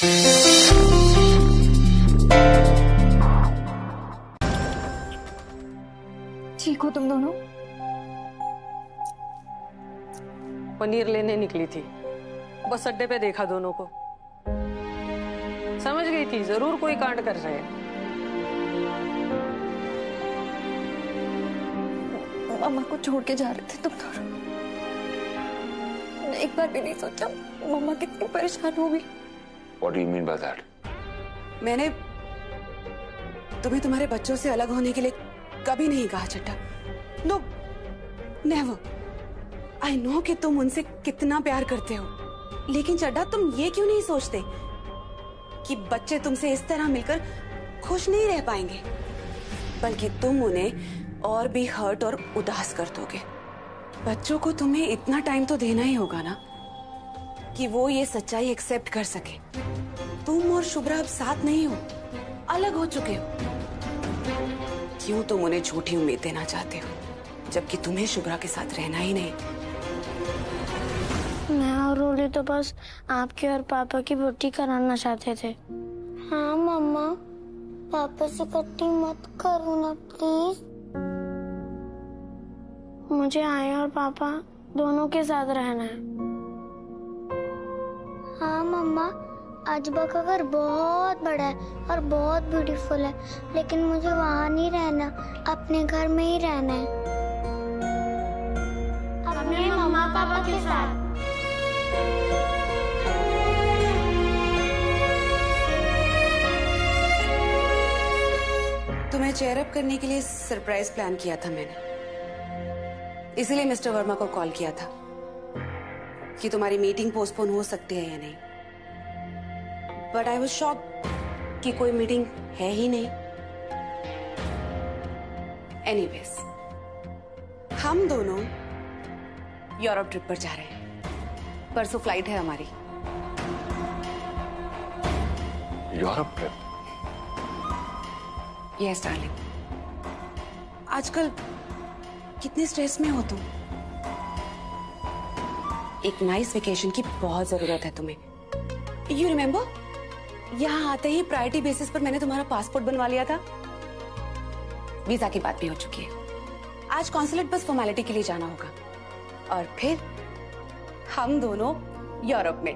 ठीक हो तुम दोनों? पनीर लेने निकली थी, बस अड्डे पे देखा दोनों को, समझ गई थी जरूर कोई कांड कर रहे हैं। मम्मा को छोड़ के जा रहे थे तुम दोनों। एक बार भी नहीं सोचा मम्मा कितनी परेशान होगी। What do you mean by that? मैंने तुम्हें तुम्हारे बच्चों से अलग होने के लिए कभी नहीं कहा Chadha. No, never. I know कि तुम उनसे कितना प्यार करते हो, लेकिन चड्डा तुम ये क्यों नहीं सोचते कि बच्चे तुमसे इस तरह मिलकर खुश नहीं रह पाएंगे, बल्कि तुम उन्हें और भी हर्ट और उदास कर दोगे। बच्चों को तुम्हें इतना टाइम तो देना ही होगा ना कि वो ये सच्चाई एक्सेप्ट कर सके। तुम और शुभ्रा अब साथ नहीं हो, अलग हो चुके हो। क्यों तुम उन्हें झूठी उम्मीद देना चाहते हो, जबकि तुम्हें शुभ्रा के साथ रहना ही नहीं। मैं और रोली तो बस आपके और पापा की भर्ती कराना चाहते थे। हाँ मम्मा, पापा से कट्टी मत करो ना प्लीज। मुझे आया और पापा दोनों के साथ रहना है। हाँ मम्मा, अजबा का घर बहुत बड़ा है और बहुत ब्यूटीफुल है, लेकिन मुझे वहाँ नहीं रहना, अपने घर में ही रहना है, अपने मम्मा पापा के साथ। तुम्हें चेयर अप करने के लिए सरप्राइज प्लान किया था मैंने, इसीलिए मिस्टर वर्मा को कॉल किया था कि तुम्हारी मीटिंग पोस्टपोन हो सकती है या नहीं। बट आई वाज शॉक्ड कि कोई मीटिंग है ही नहीं। एनीवेज, हम दोनों यूरोप ट्रिप पर जा रहे हैं। परसों फ्लाइट है हमारी। Europe trip? Yes darling. आजकल कितने स्ट्रेस में हो तुम। एक नाइस वेकेशन की बहुत जरूरत है तुम्हें। यू रिमेम्बर, यहाँ आते ही प्रायोरिटी बेसिस पर मैंने तुम्हारा पासपोर्ट बनवा लिया था। वीजा की बात भी हो चुकी है। आज कॉन्सुलेट बस फॉर्मेलिटी के लिए जाना होगा और फिर हम दोनों यूरोप में।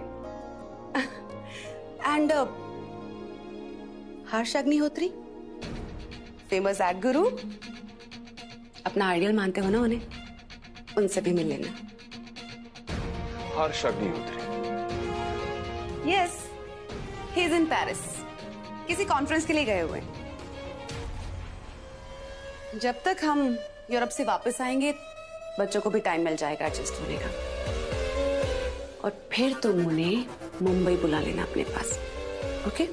And Harsh Agnihotri, famous ad guru, अपना आइडियल मानते हो ना उन्हें, उनसे भी मिल लेना। Harsh Agnihotri? Yes, he is in Paris, किसी कॉन्फ्रेंस के लिए गए हुए। जब तक हम यूरोप से वापस आएंगे, बच्चों को भी टाइम मिल जाएगा एडजस्ट होने का, और फिर तुम उन्हें मुंबई बुला लेना अपने पास। ओके?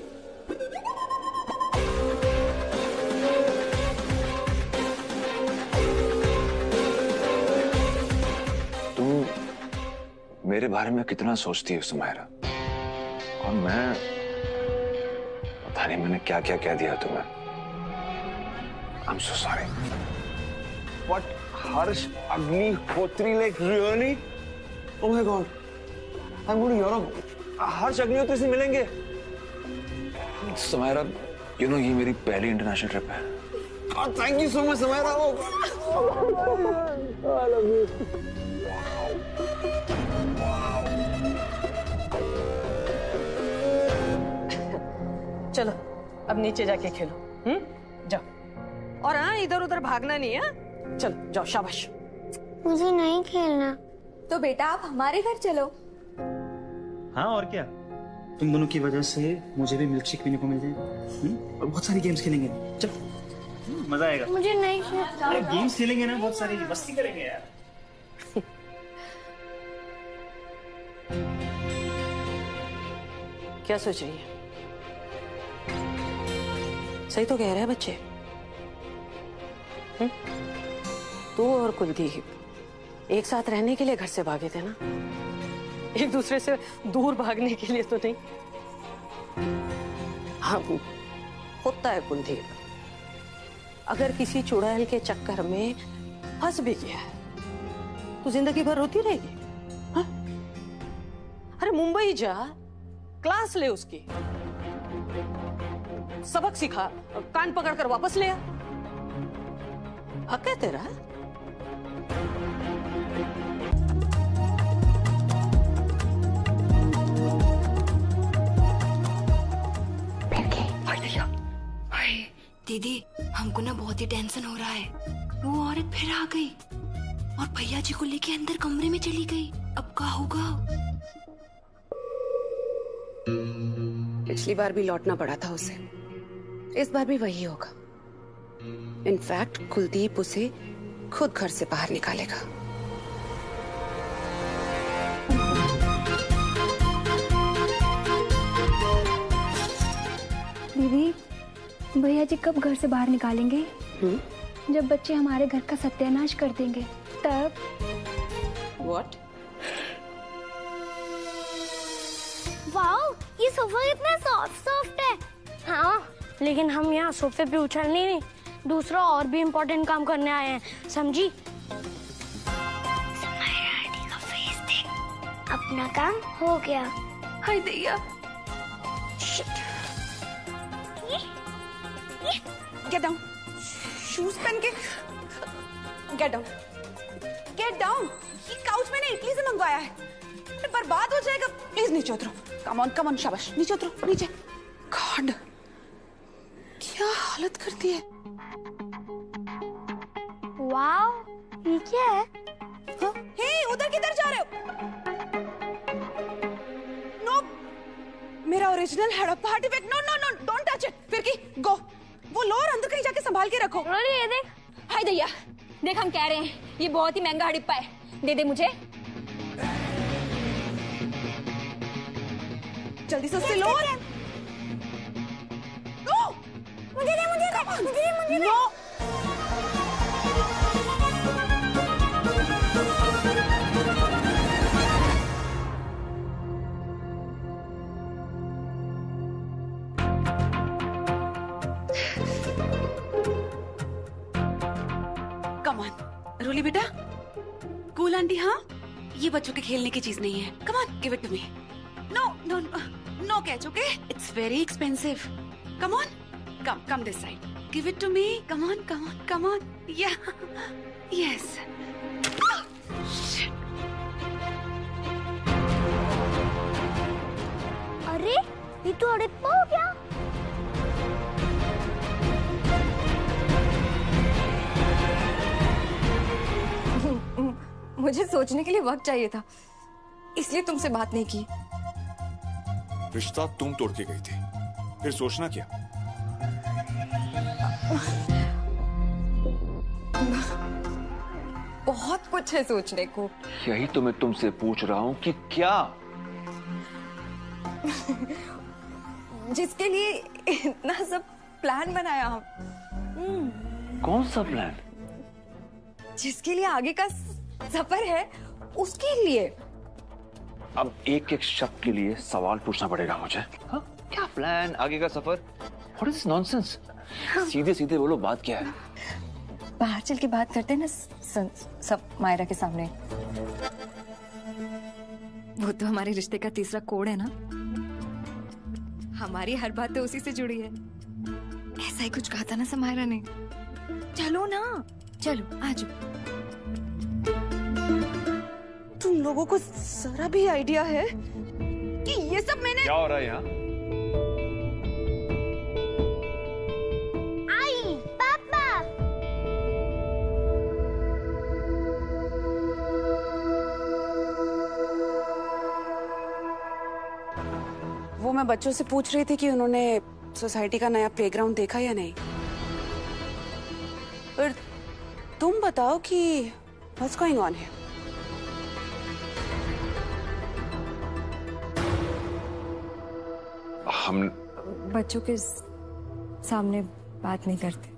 तुम मेरे बारे में कितना सोचती हो सुमायरा, और मैं पता नहीं मैंने क्या क्या कह दिया तुम्हें। I'm so sorry. What? Harsh Agnihotri, like really? Oh my God! I'm going to Europe. हर्ष अग्निहोत्री से मिलेंगे? सुमायरा, you know ये मेरी पहली इंटरनेशनल ट्रिप है। Oh, thank you so much, Sumaira. I love you. चलो अब नीचे जाके खेलो। जाओ, और हाँ इधर उधर भागना नहीं है। चलो जाओ, शाबाश। मुझे नहीं खेलना। तो बेटा आप हमारे घर चलो। हाँ और क्या, तुम दोनों की वजह से मुझे भी मिल्क शेक पीने को मिल जाए, और बहुत सारी गेम्स खेलेंगे। चल, मजा आएगा। मुझे नहीं खेलना। गेम्स खेलेंगे ना, बहुत सारी मस्ती करेंगे यार। क्या सोच रही है? सही तो कह रहे हैं बच्चे। तू और कुलदीप एक साथ रहने के लिए घर से भागे थे ना, एक दूसरे से दूर भागने के लिए तो नहीं। हाँ होता है कुलदीप, अगर किसी चुड़ैल के चक्कर में फंस भी गया है तो जिंदगी भर रोती रहेगी। हाँ? अरे मुंबई जा, क्लास ले उसकी, सबक सिखा, कान पकड़कर वापस ले आ। हक है तेरा। दीदी, हमको ना बहुत ही टेंशन हो रहा है। वो औरत फिर आ गई और भैया जी को लेके अंदर कमरे में चली गई। अब क्या होगा? पिछली बार भी लौटना पड़ा था उसे, इस बार भी वही होगा। इनफैक्ट कुलदीप उसे खुद घर से बाहर निकालेगा। दीदी, भैया जी कब घर से बाहर निकालेंगे? जब बच्चे हमारे घर का सत्यानाश कर देंगे तब। What? वाओ, ये सोफा कितना सॉफ्ट है। हाँ, लेकिन हम यहाँ सोफे पे उछलने नहीं, दूसरा और भी इम्पोर्टेंट काम करने आए हैं, समझी? का फेस देख। अपना काम हो गया। हाय दैया। Get down. शूज पहन के Get down. Get down. ये काउच मैंने इटली से मंगवाया है, बर्बाद हो जाएगा। प्लीज नीचे उतरो। कम ऑन शाबाश, नीचे उतरो, नीचे। गॉड, क्या हालत करती है। वाओ, ये क्या है? हे, उधर किधर जा रहे हो? नो, मेरा original Harappa artefact. No no no, don't touch it. फिर की गो, वो लो और अंदर कहीं जाके संभाल के रखो। रोली, ये देख। हाय दैया, देख हम कह रहे हैं ये बहुत ही महंगा हड़प्पा है, दे दे मुझे। जल्दी से उससे लो। मुझे दे। नो। कम ऑन रोली बेटा, कूल आंटी। हाँ, ये बच्चों के खेलने की चीज नहीं है। Come on, give it to me. No no no catch, okay? It's very expensive. Come on, come this side. Give it to me. Come on. Yeah, yes. अरे, ये तो हड़प्पा हो गया। मुझे सोचने के लिए वक्त चाहिए था, इसलिए तुमसे बात नहीं की। रिश्ता तुम तोड़ के गई थी, फिर सोचना क्या? बहुत कुछ है सोचने को। यही तो मैं तुमसे पूछ रहा हूँ कि क्या? जिसके लिए इतना सब प्लान बनाया हम। कौन सा प्लान? जिसके लिए आगे का सफर है, उसके लिए। अब एक एक शब्द के लिए सवाल पूछना पड़ेगा मुझे। हाँ? क्या प्लान, आगे का सफर? What is this nonsense? सीधे सीधे बोलो, बात क्या है? बाहर चल के बात करते हैं ना सब मायरा के सामने। वो तो हमारे रिश्ते का तीसरा कोड है ना, हमारी हर बात तो उसी से जुड़ी है। ऐसा ही कुछ कहा था ना समायरा ने। चलो ना, चलो आज। तुम लोगों को जरा भी आइडिया है कि ये सब मैंने? क्या हो रहा है यहाँ? आई पापा। वो मैं बच्चों से पूछ रही थी कि उन्होंने सोसाइटी का नया प्लेग्राउंड देखा या नहीं। पर तुम बताओ कि व्हाट्स गोइंग ऑन हियर? हम बच्चों के सामने बात नहीं करते।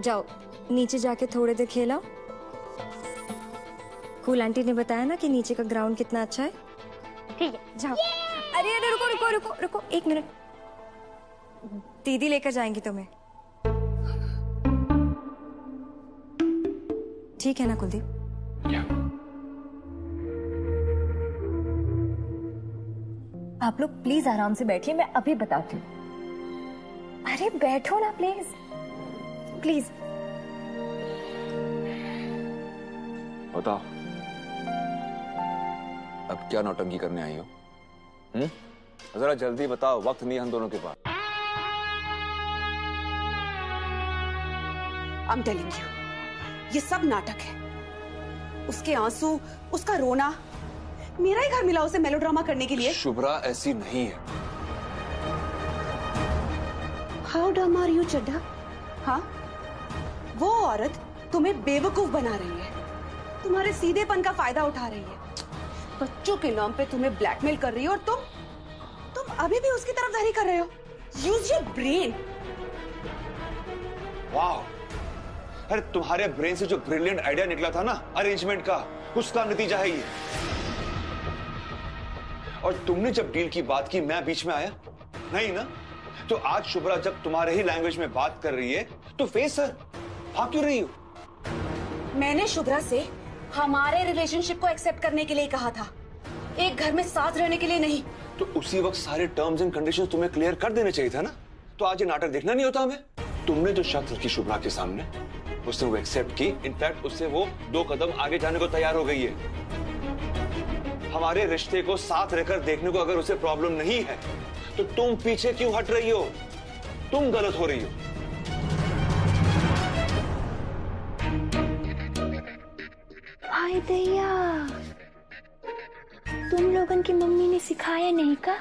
जाओ नीचे जाके थोड़े देर खेलो। कूल आंटी ने बताया ना कि नीचे का ग्राउंड कितना अच्छा है। ठीक है, जाओ। अरे अरे रुको रुको रुको रुको, एक मिनट। दीदी लेकर जाएंगी तुम्हें, ठीक है ना कुलदीप? क्या? आप लोग प्लीज आराम से बैठिए, मैं अभी बताती हूँ। अरे बैठो ना प्लीज प्लीज। बताओ, अब क्या नौटंकी करने आई हो? जरा जल्दी बताओ, वक्त नहीं हम दोनों के पास। I'm telling you, ये सब नाटक है। उसके आंसू, उसका रोना, मेरा ही घर मिला उसे मेलोड्रामा करने के लिए। शुभ्रा ऐसी नहीं है। How dumb are you, Chadha? हाँ, वो औरत तुम्हें बेवकूफ बना रही है, तुम्हारे सीधेपन का फायदा उठा रही है, बच्चों के नाम पे तुम्हें ब्लैकमेल कर रही है, और तुम अभी भी उसकी तरफदारी कर रहे हो। Use your brain। वाह, अरे तुम्हारे ब्रेन से जो ब्रिलियंट आइडिया निकला था ना अरेंजमेंट का, उसका नतीजा है ये। और तुमने जब डील की बात की, मैं बीच में आया नहीं ना? तो आज शुभ्रा जब तुम्हारे ही लैंग्वेज में बात कर रही है तो फेस सर भाग क्यों रही हो? मैंने शुभ्रा से हमारे रिलेशनशिप को एक्सेप्ट करने के लिए कहा था, एक घर में साथ रहने के लिए नहीं। तो उसी वक्त सारे टर्म्स एंड कंडीशंस तुम्हें क्लियर कर देने चाहिए था ना। तो आज ये नाटक देखना नहीं होता हमें। तुमने जो शर्त रखी शुभ्रा के सामने, उसने वो एक्सेप्ट की। इनफैक्ट उससे वो 2 कदम आगे जाने को तैयार हो गई है। हमारे रिश्ते को साथ रहकर देखने को अगर उसे प्रॉब्लम नहीं है तो तुम पीछे क्यों हट रही हो? तुम गलत हो रही हो। हाय दैया, तुम लोगन की मम्मी ने सिखाया नहीं का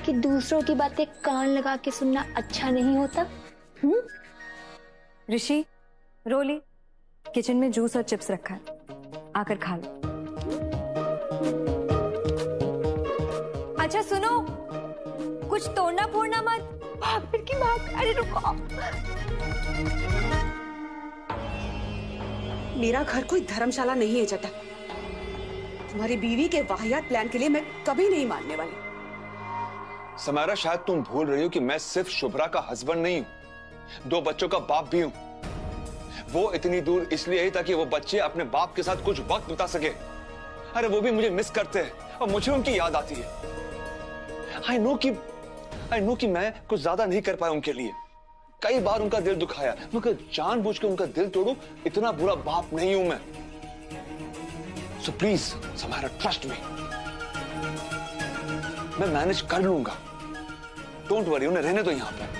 कि दूसरों की बातें कान लगा के सुनना अच्छा नहीं होता? ऋषि, रोली, किचन में जूस और चिप्स रखा है, आकर खा लो। अच्छा सुनो, कुछ तोड़ना फोड़ना मत। भाग फिर की भाग। अरे रुको, मेरा घर कोई धर्मशाला नहीं है चड्ढा। तुम्हारी बीवी के वाहियात प्लान के लिए मैं कभी नहीं मानने वाली। समारा, शायद तुम भूल रही हो कि मैं सिर्फ शुभ्रा का हस्बैंड नहीं हूं, 2 बच्चों का बाप भी हूं। वो इतनी दूर इसलिए ही ताकि वो बच्चे अपने बाप के साथ कुछ वक्त बिता सके। अरे वो भी मुझे मिस करते हैं और मुझे उनकी याद आती है। आई नो कि मैं कुछ ज्यादा नहीं कर पाया उनके लिए, कई बार उनका दिल दुखाया, मगर जानबूझ के उनका दिल तोड़ूं इतना बुरा बाप नहीं हूं मैं। So please Samara, trust me, मैं मैनेज कर लूंगा। डोंट वरी, उन्हें रहने दो यहां पर।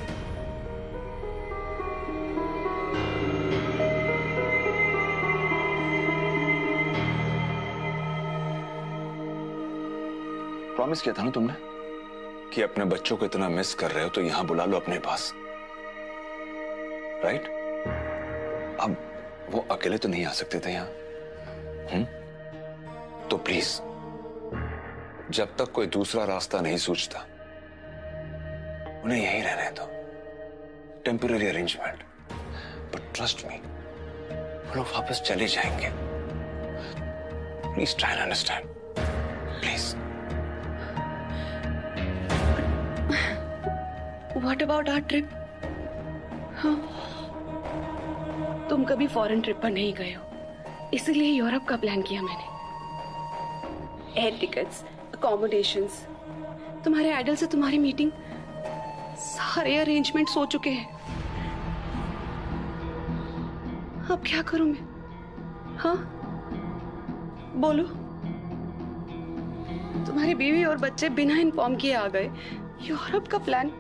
प्रॉमिस किया था ना तुमने कि अपने बच्चों को इतना मिस कर रहे हो तो यहां बुला लो अपने पास, राइट? अब वो अकेले तो नहीं आ सकते थे यहां। तो प्लीज, जब तक कोई दूसरा रास्ता नहीं सूझता, उन्हें यहीं रहने दो। Temporary arrangement, but trust me, वो लोग वापस चले जाएंगे। Please try and understand, please. What about our trip? हाँ, तुम कभी फॉरेन ट्रिप पर नहीं गए हो, इसीलिए यूरोप का प्लान किया मैंने। एयर टिकट्स, अकोमोडेशंस, तुम्हारे आइडल से तुम्हारी मीटिंग, सारे अरेंजमेंट्स हो चुके हैं। अब क्या करूं मैं? हाँ, बोलो। तुम्हारी बीवी और बच्चे बिना इन्फॉर्म किए आ गए। यूरोप का प्लान,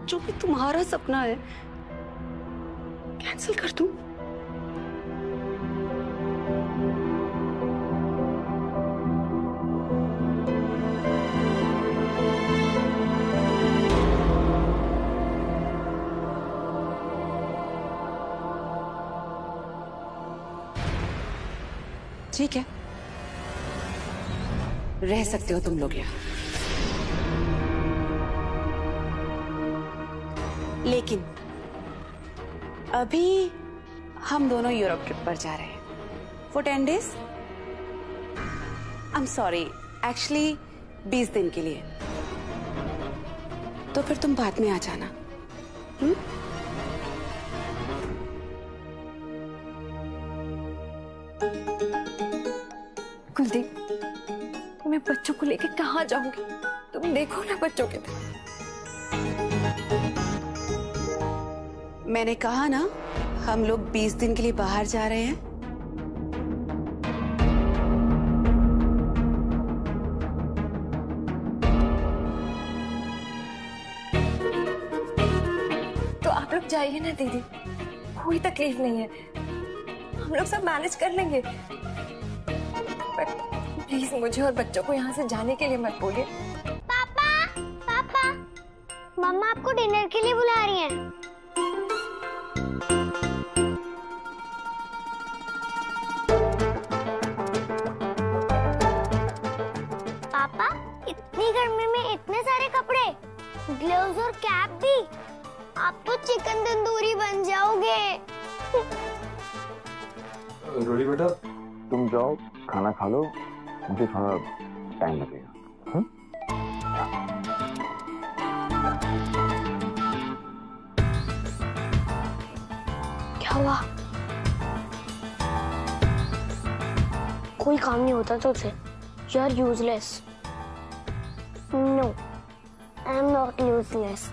जो भी तुम्हारा सपना है, कैंसिल कर दूं? ठीक है, रह सकते हो तुम लोग यहाँ, लेकिन अभी हम दोनों यूरोप ट्रिप पर जा रहे हैं for 10 days। I am sorry, actually 20 दिन के लिए। तो फिर तुम बाद में आ जाना। कुलदीप, मैं बच्चों को लेके कहाँ जाऊंगी? तुम देखो ना बच्चों के तरफ। मैंने कहा ना, हम लोग 20 दिन के लिए बाहर जा रहे हैं। तो आप लोग जाइए ना दीदी, कोई तकलीफ नहीं है, हम लोग सब मैनेज कर लेंगे। बट प्लीज मुझे और बच्चों को यहाँ से जाने के लिए मत बोलिए। पापा, पापा, मम्मा आपको डिनर के लिए बुला रही हैं। पापा, इतनी गर्मी में इतने सारे कपड़े, ग्लव्स और कैप भी। आप तो चिकन तंदूरी बन जाओगे। रोली बेटा, तुम जाओ खाना खा लो, मुझे थोड़ा टाइम लगेगा। क्या हुआ? कोई काम नहीं होता तुझसे। You are useless. No, I am not useless.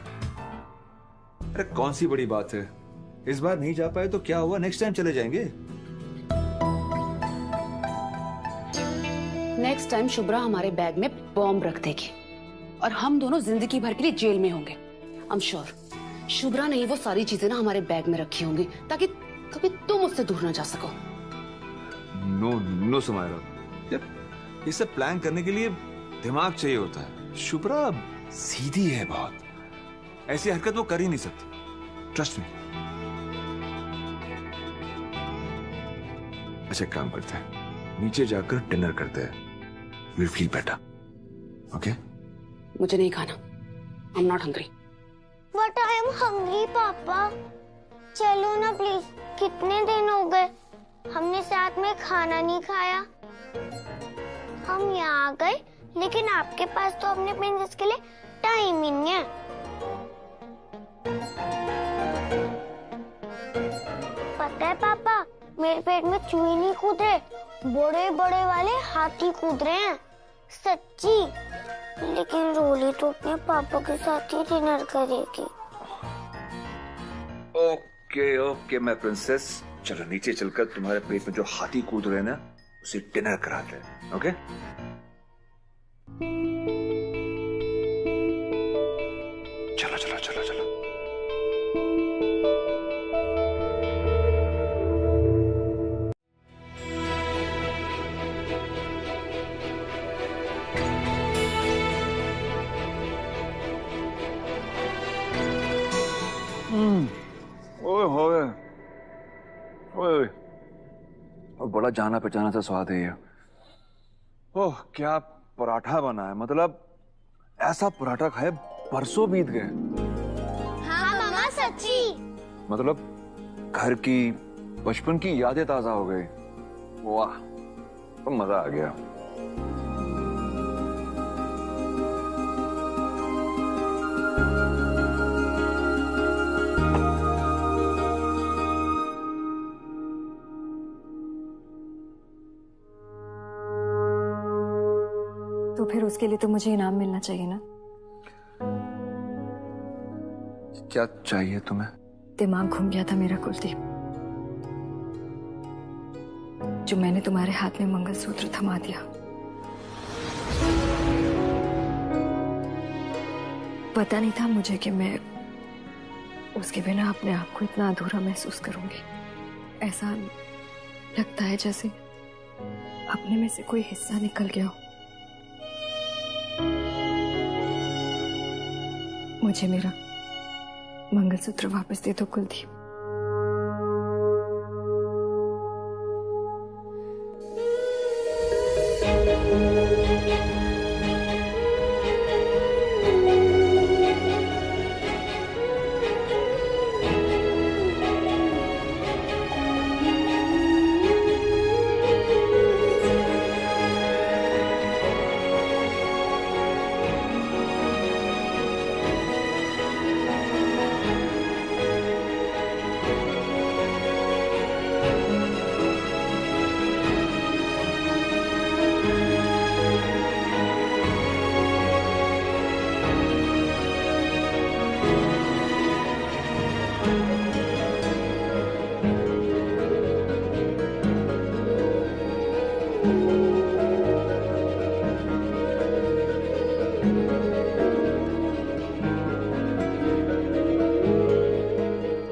अरे कौन सी बड़ी बात है, इस बार नहीं जा पाए तो क्या हुआ, नेक्स्ट टाइम चले जाएंगे। नेक्स्ट टाइम शुभ्रा हमारे बैग में बॉम्ब रख देगी और हम दोनों जिंदगी भर के लिए जेल में होंगे। आई एम श्योर शुभ्रा ने ही वो सारी चीजें ना हमारे बैग में रखी होंगी ताकि कभी तुम उससे दूर ना जा सको। नो नो समायरा, ये सब प्लान करने के लिए दिमाग चाहिए होता है। शुभ्रा सीधी है बहुत, ऐसी हरकत वो कर ही नहीं सकती, ट्रस्ट मी। अच्छा काम करते हैं, नीचे जाकर डिनर करते हैं, विल फील बेटर। ओके? मुझे नहीं खाना, I am not hungry. But I am hungry, पापा। चलो ना प्लीज, कितने दिन हो गए हमने साथ में खाना नहीं खाया। हम यहाँ आ गए, लेकिन आपके पास तो अपने प्रिंसेस के लिए टाइम ही नहीं है। पता है पापा, मेरे पेट में चूहे नहीं कूद रहे, बड़े बड़े वाले हाथी कूद रहे हैं, सच्ची। लेकिन रोली तो अपने पापा के साथ ही डिनर करेगी। ओके ओके मैं प्रिंसेस, चलो नीचे चलकर तुम्हारे पेट में जो हाथी कूद रहे हैं ना, उसे डिनर कराते हैं। ओके? चलो चलो चलो चलो। ओए होए ओए, और बड़ा जाना पहचाना सा स्वाद है ये। ओह क्या पराठा बना है, मतलब ऐसा पराठा खाए परसों बीत गए। हाँ मामा, सच्ची। मतलब घर की बचपन की यादें ताजा हो गई। वाह, तो मजा आ गया। तो फिर उसके लिए तो मुझे इनाम मिलना चाहिए ना। क्या चाहिए तुम्हें? दिमाग घूम गया था मेरा कुलदीप, जो मैंने तुम्हारे हाथ में मंगलसूत्र थमा दिया। पता नहीं था मुझे कि मैं उसके बिना अपने आप को इतना अधूरा महसूस करूंगी। ऐसा लगता है जैसे अपने में से कोई हिस्सा निकल गया हो। मुझे मेरा मंगलसूत्र वापस दे दो कुलदीप।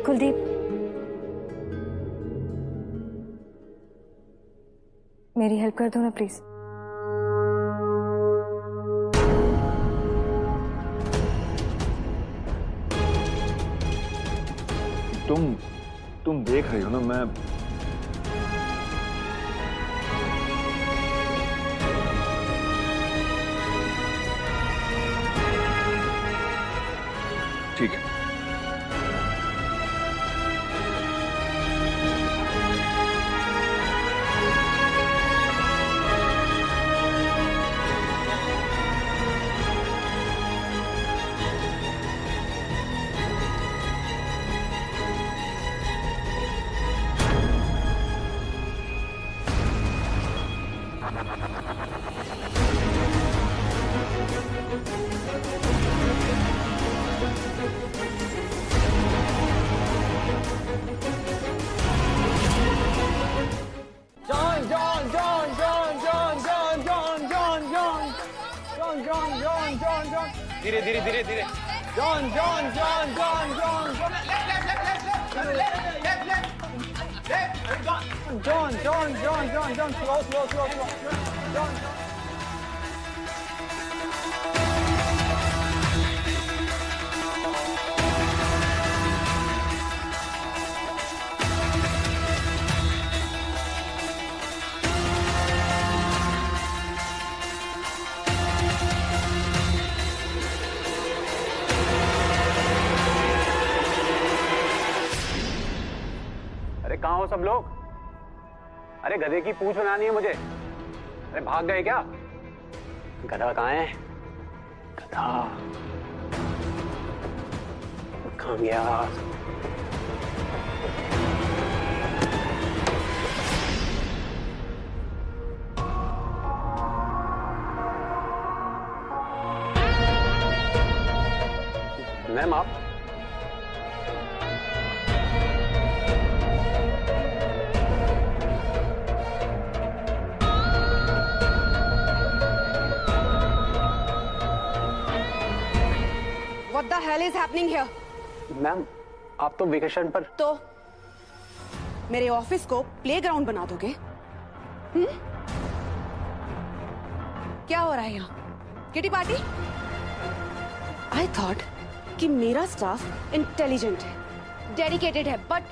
कुलदीप, मेरी हेल्प कर दो ना प्लीज। तुम देख रही हो ना, मैं ठीक है। धीरे धीरे धीरे धीरे। John John John John John John John John John John slow slow slow slow John. कहाँ हो सब लोग? अरे गधे की पूंछ बनानी है मुझे। अरे भाग गए क्या? गधा कहाँ है? गधा कहाँ गया? मैम आप What the hell is happening here? Ma'am आप तो वेकेशन पर। तो मेरे ऑफिस को प्लेग्राउंड बना दोगे? क्या हो रहा है यहाँ? Kitty party? आई थॉट कि मेरा स्टाफ इंटेलिजेंट है, डेडिकेटेड है, बट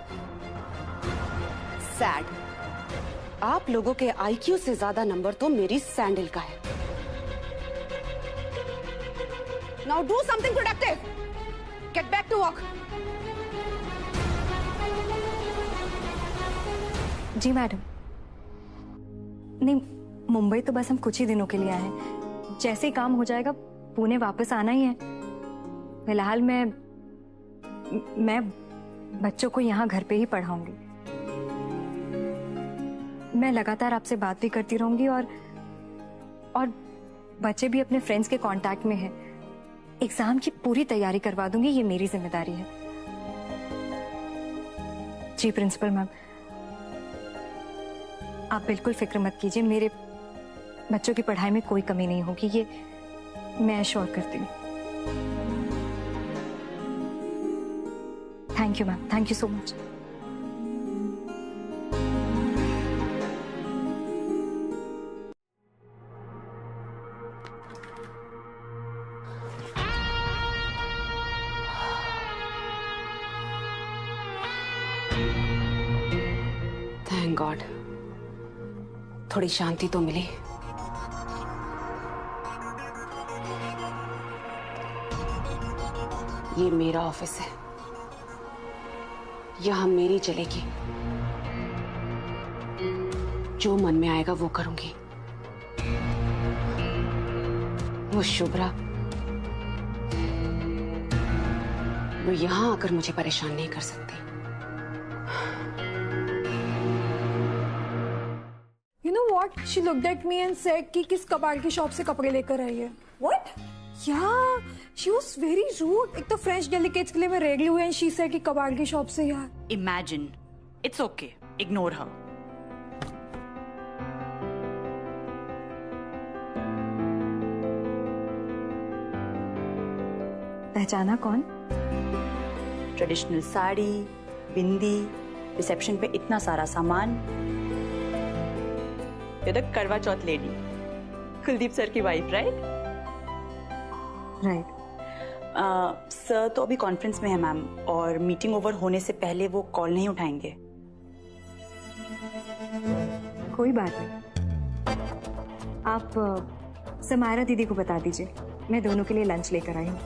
सैड। आप लोगों के आईक्यू से ज्यादा नंबर तो मेरी सैंडल का है। Now do something productive. Get back to work. जी मैडम। नहीं, मुंबई तो बस हम कुछ ही दिनों के लिए आए हैं। जैसे ही काम हो जाएगा पुणे वापस आना ही है। फिलहाल मैं बच्चों को यहाँ घर पे ही पढ़ाऊंगी। मैं लगातार आपसे बात भी करती रहूंगी और बच्चे भी अपने फ्रेंड्स के कांटेक्ट में हैं। एग्जाम की पूरी तैयारी करवा दूंगी, ये मेरी जिम्मेदारी है। जी प्रिंसिपल मैम, आप बिल्कुल फिक्र मत कीजिए, मेरे बच्चों की पढ़ाई में कोई कमी नहीं होगी, ये मैं एश्योर करती हूँ। Thank you ma'am, thank you so much. Thank God, थोड़ी शांति तो मिली। ये मेरा ऑफिस है, यहां मेरी चलेगी। जो मन में आएगा वो करूंगी। वो शुभ्रा, वो यहां आकर मुझे परेशान नहीं कर सकती। You know what? She looked at me and said कि किस कबाड़ की शॉप से कपड़े लेकर आई है। What? Yeah, she was very rude. एक तो फ्रेंच डेलिकेट्स के लिए मैं रेडी हुई and she said कि कबाड़ की शॉप से यार। Imagine. It's okay. Ignore her. पहचाना कौन? ट्रेडिशनल साड़ी, बिंदी, रिसेप्शन पे इतना सारा सामान। ये तो करवा चौथ लेडी, कुलदीप सर की वाइफ, राइट? राइट। सर तो अभी कॉन्फ्रेंस में है मैम, और मीटिंग ओवर होने से पहले वो कॉल नहीं उठाएंगे। कोई बात नहीं, आप समायरा दीदी को बता दीजिए, मैं दोनों के लिए लंच लेकर आई हूँ।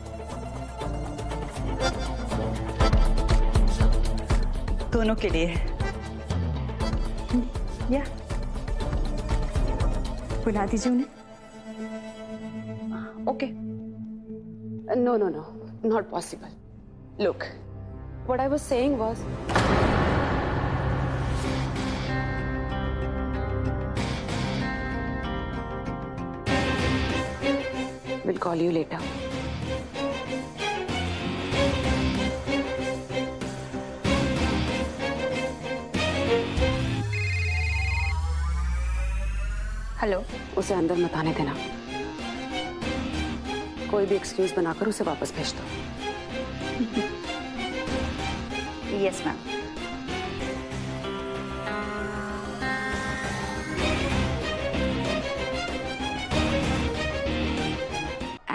दोनों के लिए? या बुला दीजिए उन्हें। Okay. No, not possible. Look, what I was saying was. We'll call you later. Hello. उसे अंदर मत आने देना। कोई भी एक्सक्यूज बनाकर उसे वापस भेज दो। Yes ma'am.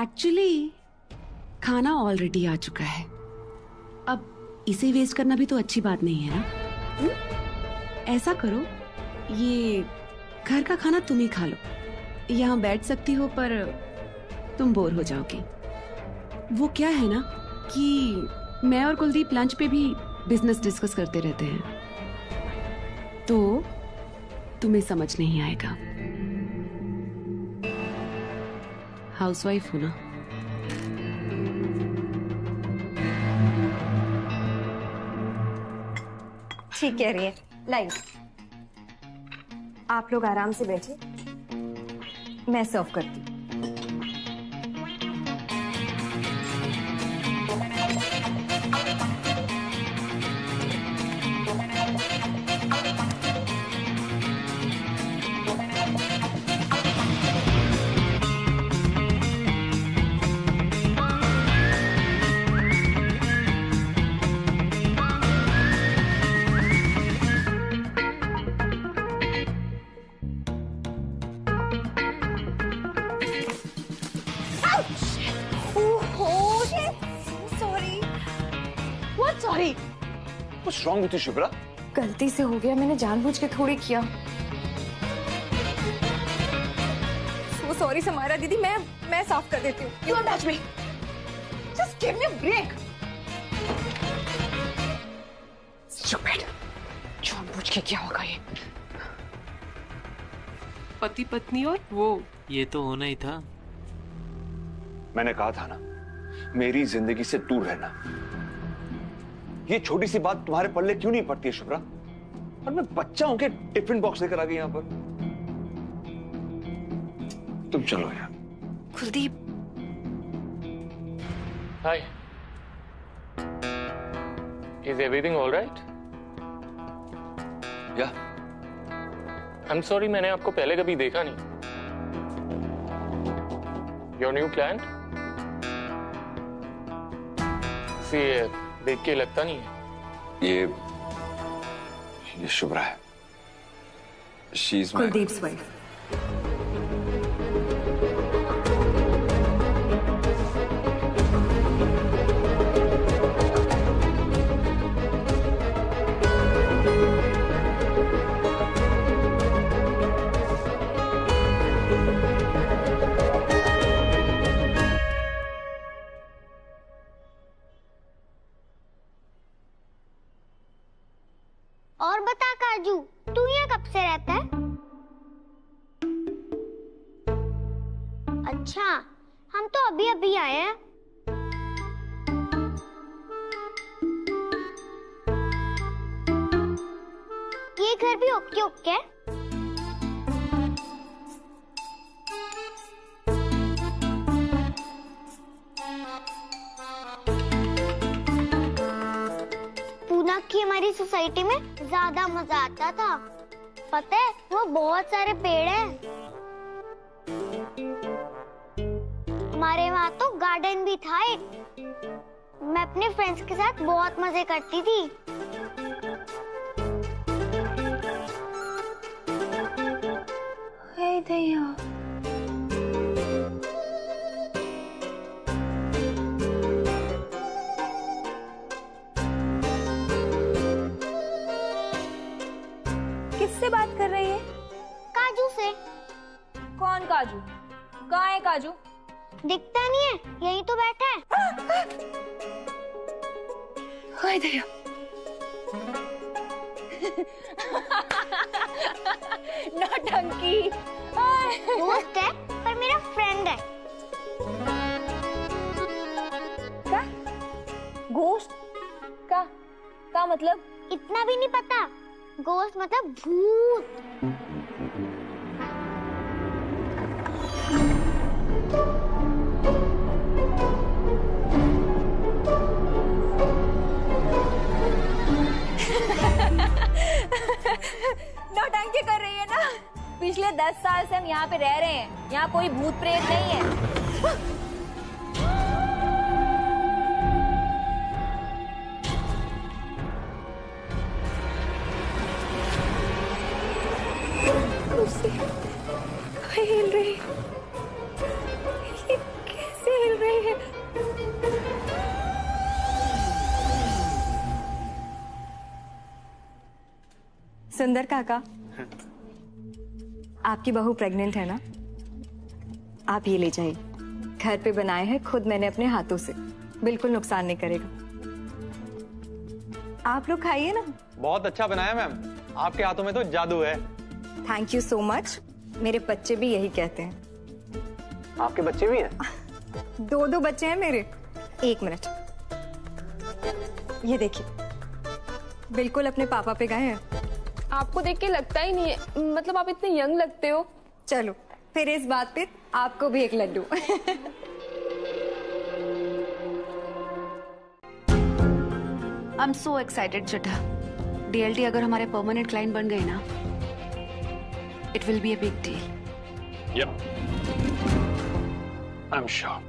एक्चुअली खाना ऑलरेडी आ चुका है, अब इसे वेस्ट करना भी तो अच्छी बात नहीं है ना। ऐसा करो, ये घर का खाना तुम ही खा लो। यहाँ बैठ सकती हो पर तुम बोर हो जाओगी। वो क्या है ना कि मैं और कुलदीप लंच पे भी बिजनेस डिस्कस करते रहते हैं, तो तुम्हें समझ नहीं आएगा। हाउसवाइफ हो ना। ठीक कह रही है। लाइए, आप लोग आराम से बैठिए, मैं सर्व करती हूँ। Sorry. What's wrong with you, Shubhra? गलती से हो गया, मैंने जानबूझ के थोड़ी किया। So sorry समायरा दीदी, मैं साफ कर देती हूँ। You don't touch me. Just give me a break. Stupid. जानबूझ के क्या होगा ये? पति पत्नी और वो, ये तो होना ही था। मैंने कहा था ना, मेरी जिंदगी से दूर रहना। ये छोटी सी बात तुम्हारे पल्ले क्यों नहीं पड़ती है शुभ्रा? और मैं बच्चा हूं के टिफिन बॉक्स लेकर आ गई यहां पर। तुम चलो यार। कुलदीप। हाय। Is everything all right? Yeah. I'm sorry, मैंने आपको पहले कभी देखा नहीं। Your new client? See, देख के लगता नहीं है। ये शुभ्रा है। She's my कुलदीप्स wife. और बता काजू, तू यहाँ कब से रहता है? अच्छा, हम तो अभी अभी आए हैं। ये घर भी ओके ओके? पूना की हमारी सोसाइटी में ज्यादा मजा आता था। पता है, वो बहुत सारे पेड़ हैं। हमारे वहाँ तो गार्डन भी था एक। मैं अपने फ्रेंड्स के साथ बहुत मजे करती थी। हे दया, किससे बात कर रही है? काजू से। कौन काजू? कहाँ है काजू? दिखता नहीं है, यही तो बैठा है। हाय दया, नौटंकी। दोस्त है पर मेरा फ्रेंड है। क्या? घोस्ट? का मतलब? इतना भी नहीं पता। घोस्ट मतलब भूत। नौटंकी कर रही है ना? पिछले 10 साल से हम यहाँ पे रह रहे हैं, यहाँ कोई भूत प्रेत नहीं है। हिल रही, ये कैसे हिल रही है? सुंदर काका, आपकी बहू प्रेग्नेंट है ना? आप ये ले जाइए, घर पे बनाए हैं खुद मैंने अपने हाथों से, बिल्कुल नुकसान नहीं करेगा। आप लोग खाइए ना। बहुत अच्छा बनाया मैम, आपके हाथों में तो जादू है। Thank you so much. मेरे बच्चे भी यही कहते हैं। आपके बच्चे भी हैं? 2 बच्चे हैं मेरे। 1 मिनट, ये देखिए, बिल्कुल अपने पापा पे गए हैं। आपको देख के लगता ही नहीं है, मतलब आप इतने यंग लगते हो। चलो फिर इस बात पे आपको भी एक laddu. I am so excited Chadha. DLT अगर हमारे परमानेंट क्लाइंट बन गए ना, it will be a big deal. Yep. I'm sure.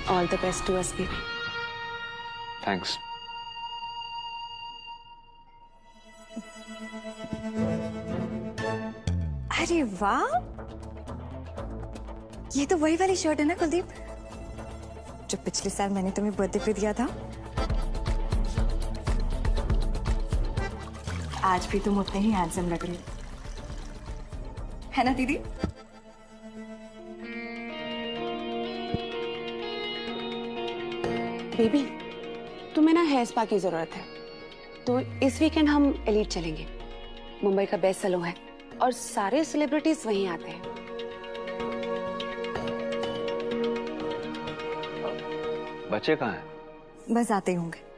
All the best to us, baby. Thanks. अरे वाह, ये तो वही वाली शर्ट है ना कुलदीप, जो पिछले साल मैंने तुम्हें बर्थडे पे दिया था। आज भी तुम उतने ही हैंडसम लग रही है ना दीदी? बेबी, तुम्हें ना हेयर स्पा की जरूरत है, तो इस वीकेंड हम एलीट चलेंगे। मुंबई का बेस्ट सैलून है और सारे सेलिब्रिटीज वहीं आते हैं। बच्चे कहाँ हैं? बस आते होंगे।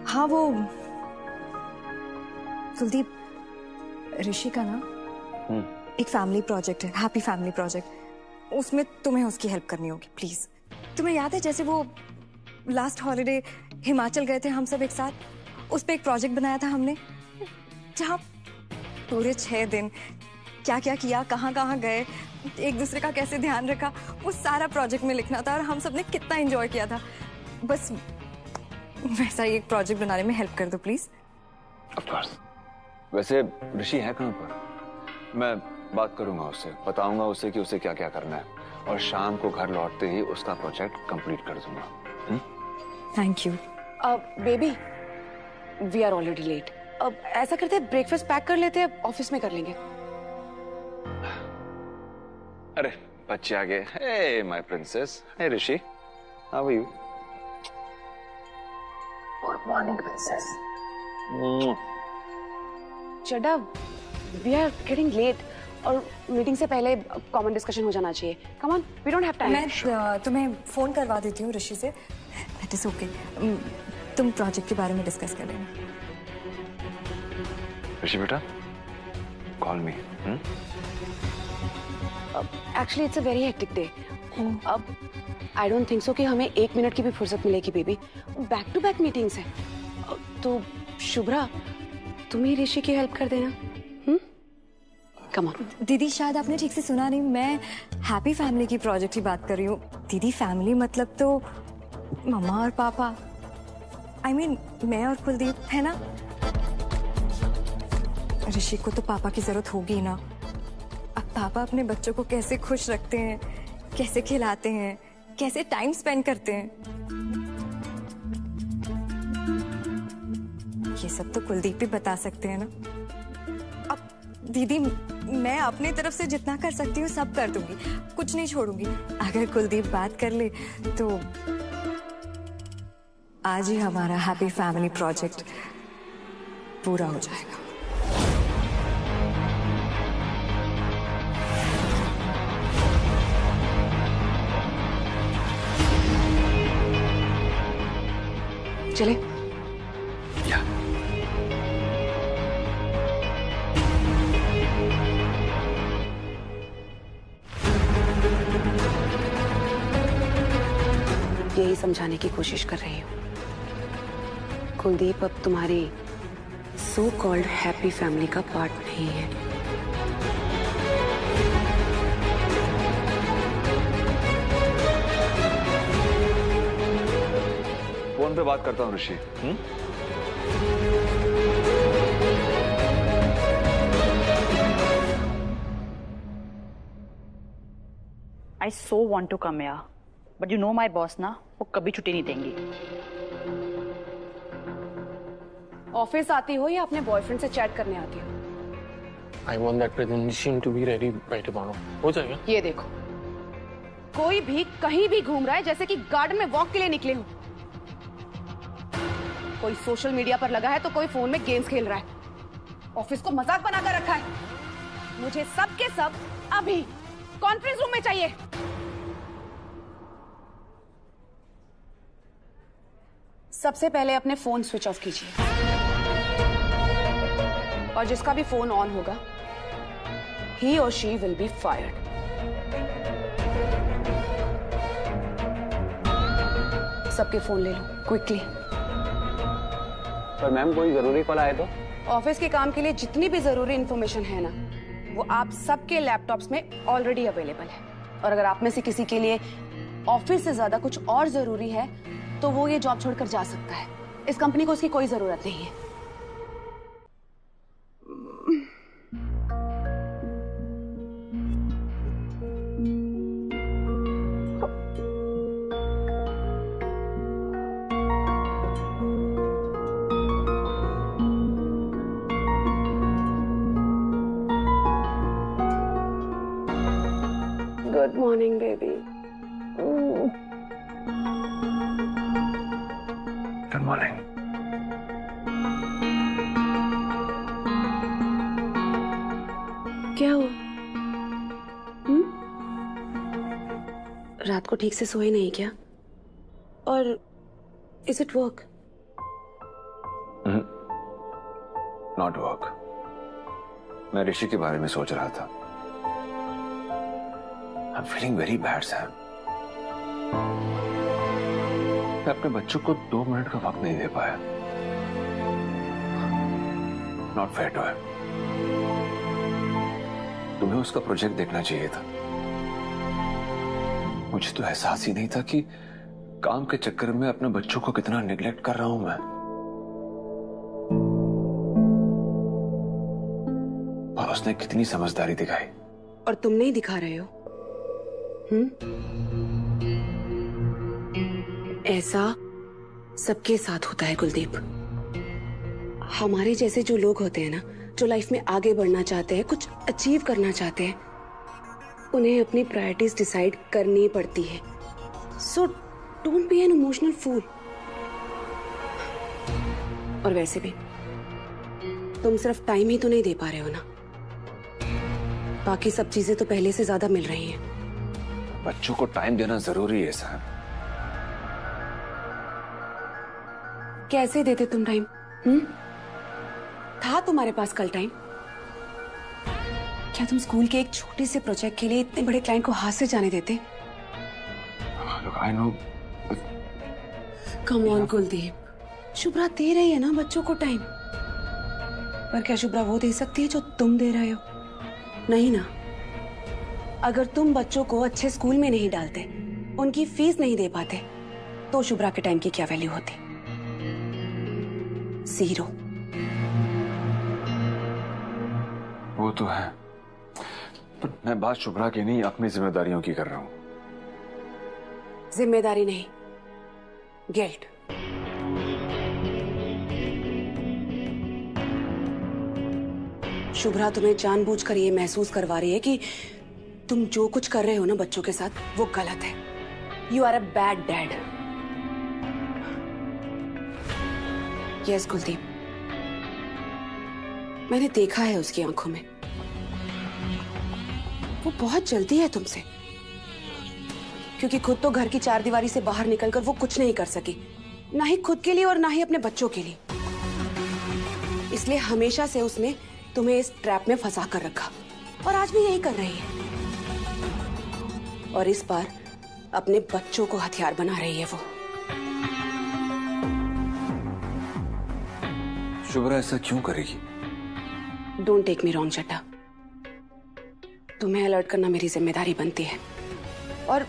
हाँ, वो कुलदीप, ऋषि का ना एक फैमिली प्रोजेक्ट है, हैप्पी फैमिली प्रोजेक्ट। उसमें तुम्हें उसकी हेल्प करनी होगी प्लीज। तुम्हें याद है जैसे वो लास्ट हॉलिडे हिमाचल गए थे हम सब एक साथ, उस पे एक प्रोजेक्ट बनाया था हमने, जहाँ पूरे 6 दिन क्या क्या किया, कहाँ कहाँ गए, एक दूसरे का कैसे ध्यान रखा, वो सारा प्रोजेक्ट में लिखना था और हम सब ने कितना एंजॉय किया था। बस वैसा ही एक प्रोजेक्ट बनाने में हेल्प कर दो प्लीज। Of course. वैसे ऋषि है कहाँ पर? मैं बात करूंगा उससे, बताऊंगा उसे कि उसे क्या क्या करना है, और शाम को घर लौटते ही उसका प्रोजेक्ट कंप्लीट कर दूंगा। Thank you. Baby, we are already late. अब ऐसा करते हैं, ब्रेकफास्ट पैक कर लेते हैं, ऑफिस में कर लेंगे। अरे बच्चे आ गए। Hey my princess, hey Rishi, how are you? Good morning princess. Chadha, we are getting late और मीटिंग से पहले कॉमन डिस्कशन हो जाना चाहिए। Come on, we don't have time. मैं तुम्हें फोन करवा देती हूँ ऋषि से। That is okay. तुम प्रोजेक्ट के बारे में डिस्कस कर लेना। ऋषि बेटा, call me. Actually it's a very hectic day. अब आई डोंट थिंक सो कि हमें 1 मिनट की भी फुर्सत मिलेगी baby. Back to back meetings है। तो शुभ्रा तुम ही ऋषि की हेल्प कर देना। Come on. दीदी शायद आपने ठीक से सुना नहीं, मैं हैप्पी फैमिली की प्रोजेक्ट की बात कर रही हूँ। दीदी फैमिली मतलब तो मम्मा और पापा, I mean, मैं और कुलदीप, है ना? ऋषि को तो पापा की जरूरत होगी ना। अब पापा अपने बच्चों को कैसे खुश रखते हैं, कैसे खिलाते हैं, कैसे टाइम स्पेंड करते हैं, ये सब तो कुलदीप भी बता सकते हैं ना। अब दीदी मैं अपनी तरफ से जितना कर सकती हूँ सब कर दूंगी, कुछ नहीं छोड़ूंगी। अगर कुलदीप बात कर ले तो आज ही हमारा हैप्पी फैमिली प्रोजेक्ट पूरा हो जाएगा। चले? या। यही समझाने की कोशिश कर रही हूँ। कुलदीप अब तुम्हारी सो कॉल्ड हैप्पी फैमिली का पार्ट नहीं है। फोन पे बात करता हूँ ऋषि। I so want to come here, but you know my boss ना, वो कभी छुट्टी नहीं देंगी। ऑफिस आती हो या अपने बॉयफ्रेंड से चैट करने आती हो? I want that presentation to be ready by tomorrow. हो जाएगा? ये देखो, कोई भी कहीं भी घूम रहा है जैसे कि गार्डन में वॉक के लिए निकले हो। कोई सोशल मीडिया पर लगा है तो कोई फोन में गेम्स खेल रहा है। ऑफिस को मजाक बनाकर रखा है। मुझे सब के सब अभी कॉन्फ्रेंस रूम में चाहिए। सबसे पहले अपने फोन स्विच ऑफ कीजिए और जिसका भी फोन ऑन होगा he or she will be fired. सबके फोन ले लो क्विकली। पर मैम कोई जरूरी कॉल आए तो? ऑफिस के काम के लिए जितनी भी जरूरी इंफॉर्मेशन है ना, वो आप सबके लैपटॉप्स में ऑलरेडी अवेलेबल है। और अगर आप में से किसी के लिए ऑफिस से ज्यादा कुछ और जरूरी है तो वो ये जॉब छोड़कर जा सकता है। इस कंपनी को उसकी कोई जरूरत नहीं है। Good morning, baby. Good morning. क्या हुआ? रात को ठीक से सोए नहीं क्या? और is it work? Not work. मैं ऋषि के बारे में सोच रहा था। I'm feeling very bad, Sam. मैं अपने बच्चों को 2 मिनट का वक्त नहीं दे पाया। Not fair to him. तुम्हें उसका प्रोजेक्ट देखना चाहिए था। मुझे तो एहसास ही नहीं था कि काम के चक्कर में अपने बच्चों को कितना निगलेक्ट कर रहा हूं मैं। और उसने कितनी समझदारी दिखाई। और तुम नहीं दिखा रहे हो? ऐसा सबके साथ होता है कुलदीप। हमारे जैसे जो लोग होते हैं ना, जो लाइफ में आगे बढ़ना चाहते हैं, कुछ अचीव करना चाहते हैं, उन्हें अपनी प्रायोरिटीज डिसाइड करनी पड़ती है। So don't be an emotional fool. और वैसे भी तुम सिर्फ टाइम ही तो नहीं दे पा रहे हो ना, बाकी सब चीजें तो पहले से ज्यादा मिल रही हैं। बच्चों को टाइम देना जरूरी है साहब। कैसे देते तुम टाइम? था तुम्हारे पास कल टाइम? क्या तुम स्कूल के एक छोटे से प्रोजेक्ट के लिए इतने बड़े क्लाइंट को हाथ से जाने देते? I know. Come on Kuldeep, Shubhra दे रही है ना बच्चों को टाइम, पर क्या शुभ्रा वो दे सकती है जो तुम दे रहे हो? नहीं ना। अगर तुम बच्चों को अच्छे स्कूल में नहीं डालते, उनकी फीस नहीं दे पाते, तो शुभ्रा के टाइम की क्या वैल्यू होती? 0। वो तो है, पर मैं बात शुभ्रा की नहीं, अपनी जिम्मेदारियों की कर रहा हूं। जिम्मेदारी नहीं, गिल्ट। शुभ्रा तुम्हें जानबूझकर ये महसूस करवा रही है कि तुम जो कुछ कर रहे हो ना बच्चों के साथ, वो गलत है। You are a bad dad. Yes Kuldeep, मैंने देखा है उसकी आंखों में, वो बहुत जल्दी है तुमसे, क्योंकि खुद तो घर की चारदीवारी से बाहर निकलकर वो कुछ नहीं कर सकी, ना ही खुद के लिए और ना ही अपने बच्चों के लिए। इसलिए हमेशा से उसने तुम्हें इस ट्रैप में फंसा कर रखा, और आज भी यही कर रही है। और इस बार अपने बच्चों को हथियार बना रही है वो। शुभ्रा ऐसा क्यों करेगी? डोंट टेक मी रॉन्ग चड्डा, तुम्हें अलर्ट करना मेरी जिम्मेदारी बनती है, और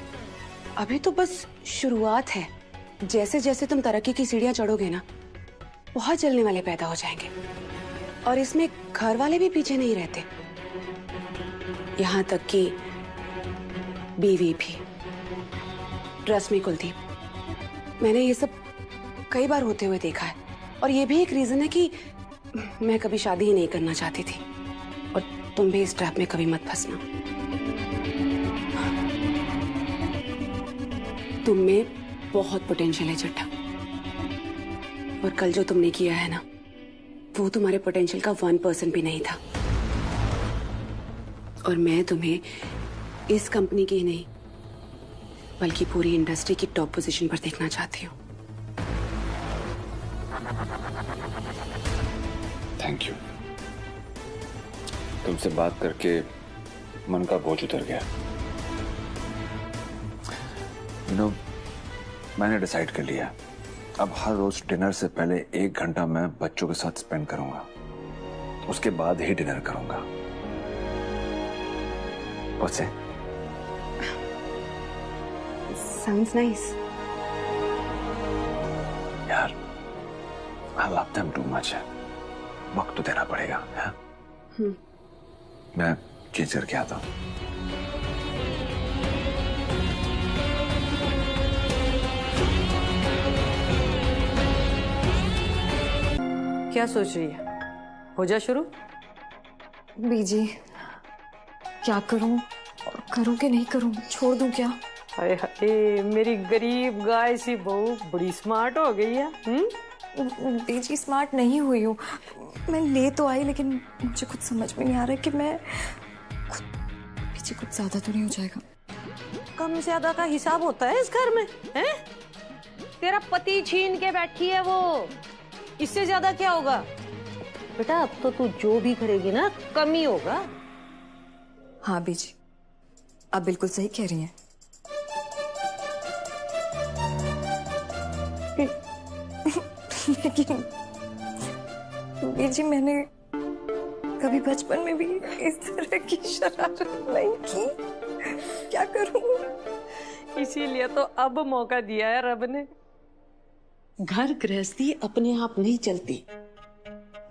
अभी तो बस शुरुआत है। जैसे जैसे तुम तरक्की की सीढ़ियां चढ़ोगे ना, बहुत जलने वाले पैदा हो जाएंगे, और इसमें घर वाले भी पीछे नहीं रहते, यहां तक कि बीवी भी। ट्रस्ट मी कुलदीप, मैंने ये सब कई बार होते हुए देखा है, और ये भी एक रीजन है कि मैं कभी शादी ही नहीं करना चाहती थी, और तुम भी इस ट्रैप में कभी मत फंसना। तुम में बहुत पोटेंशियल है चड्ढा, और कल जो तुमने किया है ना, वो तुम्हारे पोटेंशियल का 1% भी नहीं था। और मैं तुम्हें इस कंपनी की नहीं, बल्कि पूरी इंडस्ट्री की टॉप पोजीशन पर देखना चाहती हूँ। थैंक यू, तुमसे बात करके मन का बोझ उतर गया। मैंने डिसाइड कर लिया, अब हर रोज डिनर से पहले 1 घंटा मैं बच्चों के साथ स्पेंड करूंगा, उसके बाद ही डिनर करूंगा। What's it? Sounds nice. यार, I love them too much. वक्त तो देना पड़ेगा, है? मैं चेंज करके आता हूँ। क्या सोच रही है? हो जा शुरू। बीजी, क्या करूं? करूं कि नहीं करूं? छोड़ दूं क्या? हाय हाय, मेरी गरीब गाय सी बहू बड़ी स्मार्ट हो गई है। बीजी, स्मार्ट नहीं हुई हूँ मैं, ले तो आई, लेकिन मुझे कुछ समझ में नहीं आ रहा कि मैं बीजी कुछ ज्यादा तो नहीं हो जाएगा? कम ज्यादा का हिसाब होता है इस घर में, हैं? तेरा पति छीन के बैठी है वो, इससे ज्यादा क्या होगा? बेटा अब तो तू जो भी करेगी ना, कम ही होगा। हाँ बीजी, आप बिल्कुल सही कह रही हैं। लेकिन बीजी, मैंने कभी बचपन में भी इस तरह की शरारत नहीं की, क्या करूं? इसीलिए तो अब मौका दिया है रब ने। घर गृहस्थी अपने आप नहीं चलती,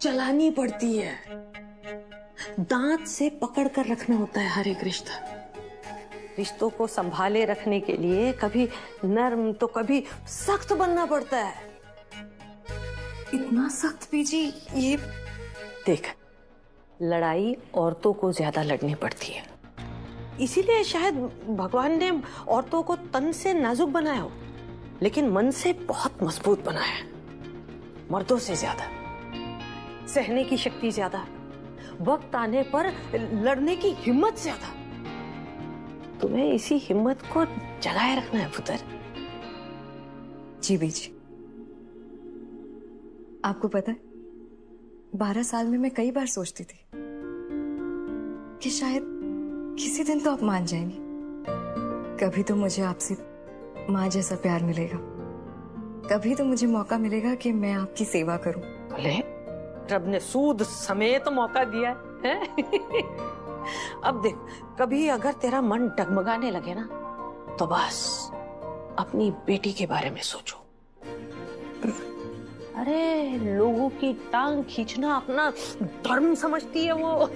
चलानी पड़ती है। दांत से पकड़ कर रखना होता है हर एक रिश्ता। रिश्तों को संभाले रखने के लिए कभी नर्म तो कभी सख्त बनना पड़ता है। इतना सख्त बीजी? ये देख, लड़ाई औरतों को ज्यादा लड़नी पड़ती है, इसीलिए शायद भगवान ने औरतों को तन से नाजुक बनाया हो, लेकिन मन से बहुत मजबूत बनाया है। मर्दों से ज्यादा सहने की शक्ति ज्यादा, वक्त आने पर लड़ने की हिम्मत ज्यादा। तुम्हें इसी हिम्मत को जगाए रखना है पुत्र। जी बीजी, आपको पता है 12 साल में मैं कई बार सोचती थी कि शायद किसी दिन तो आप मान जाएंगी, कभी तो मुझे आपसे माँ जैसा प्यार मिलेगा, कभी तो मुझे मौका मिलेगा कि मैं आपकी सेवा करूं। बोले रब ने सूद समेत मौका दिया है। अब देख, कभी अगर तेरा मन डगमगाने लगे ना तो बस अपनी बेटी के बारे में सोचो। अरे लोगों की टांग खींचना अपना धर्म समझती है वो।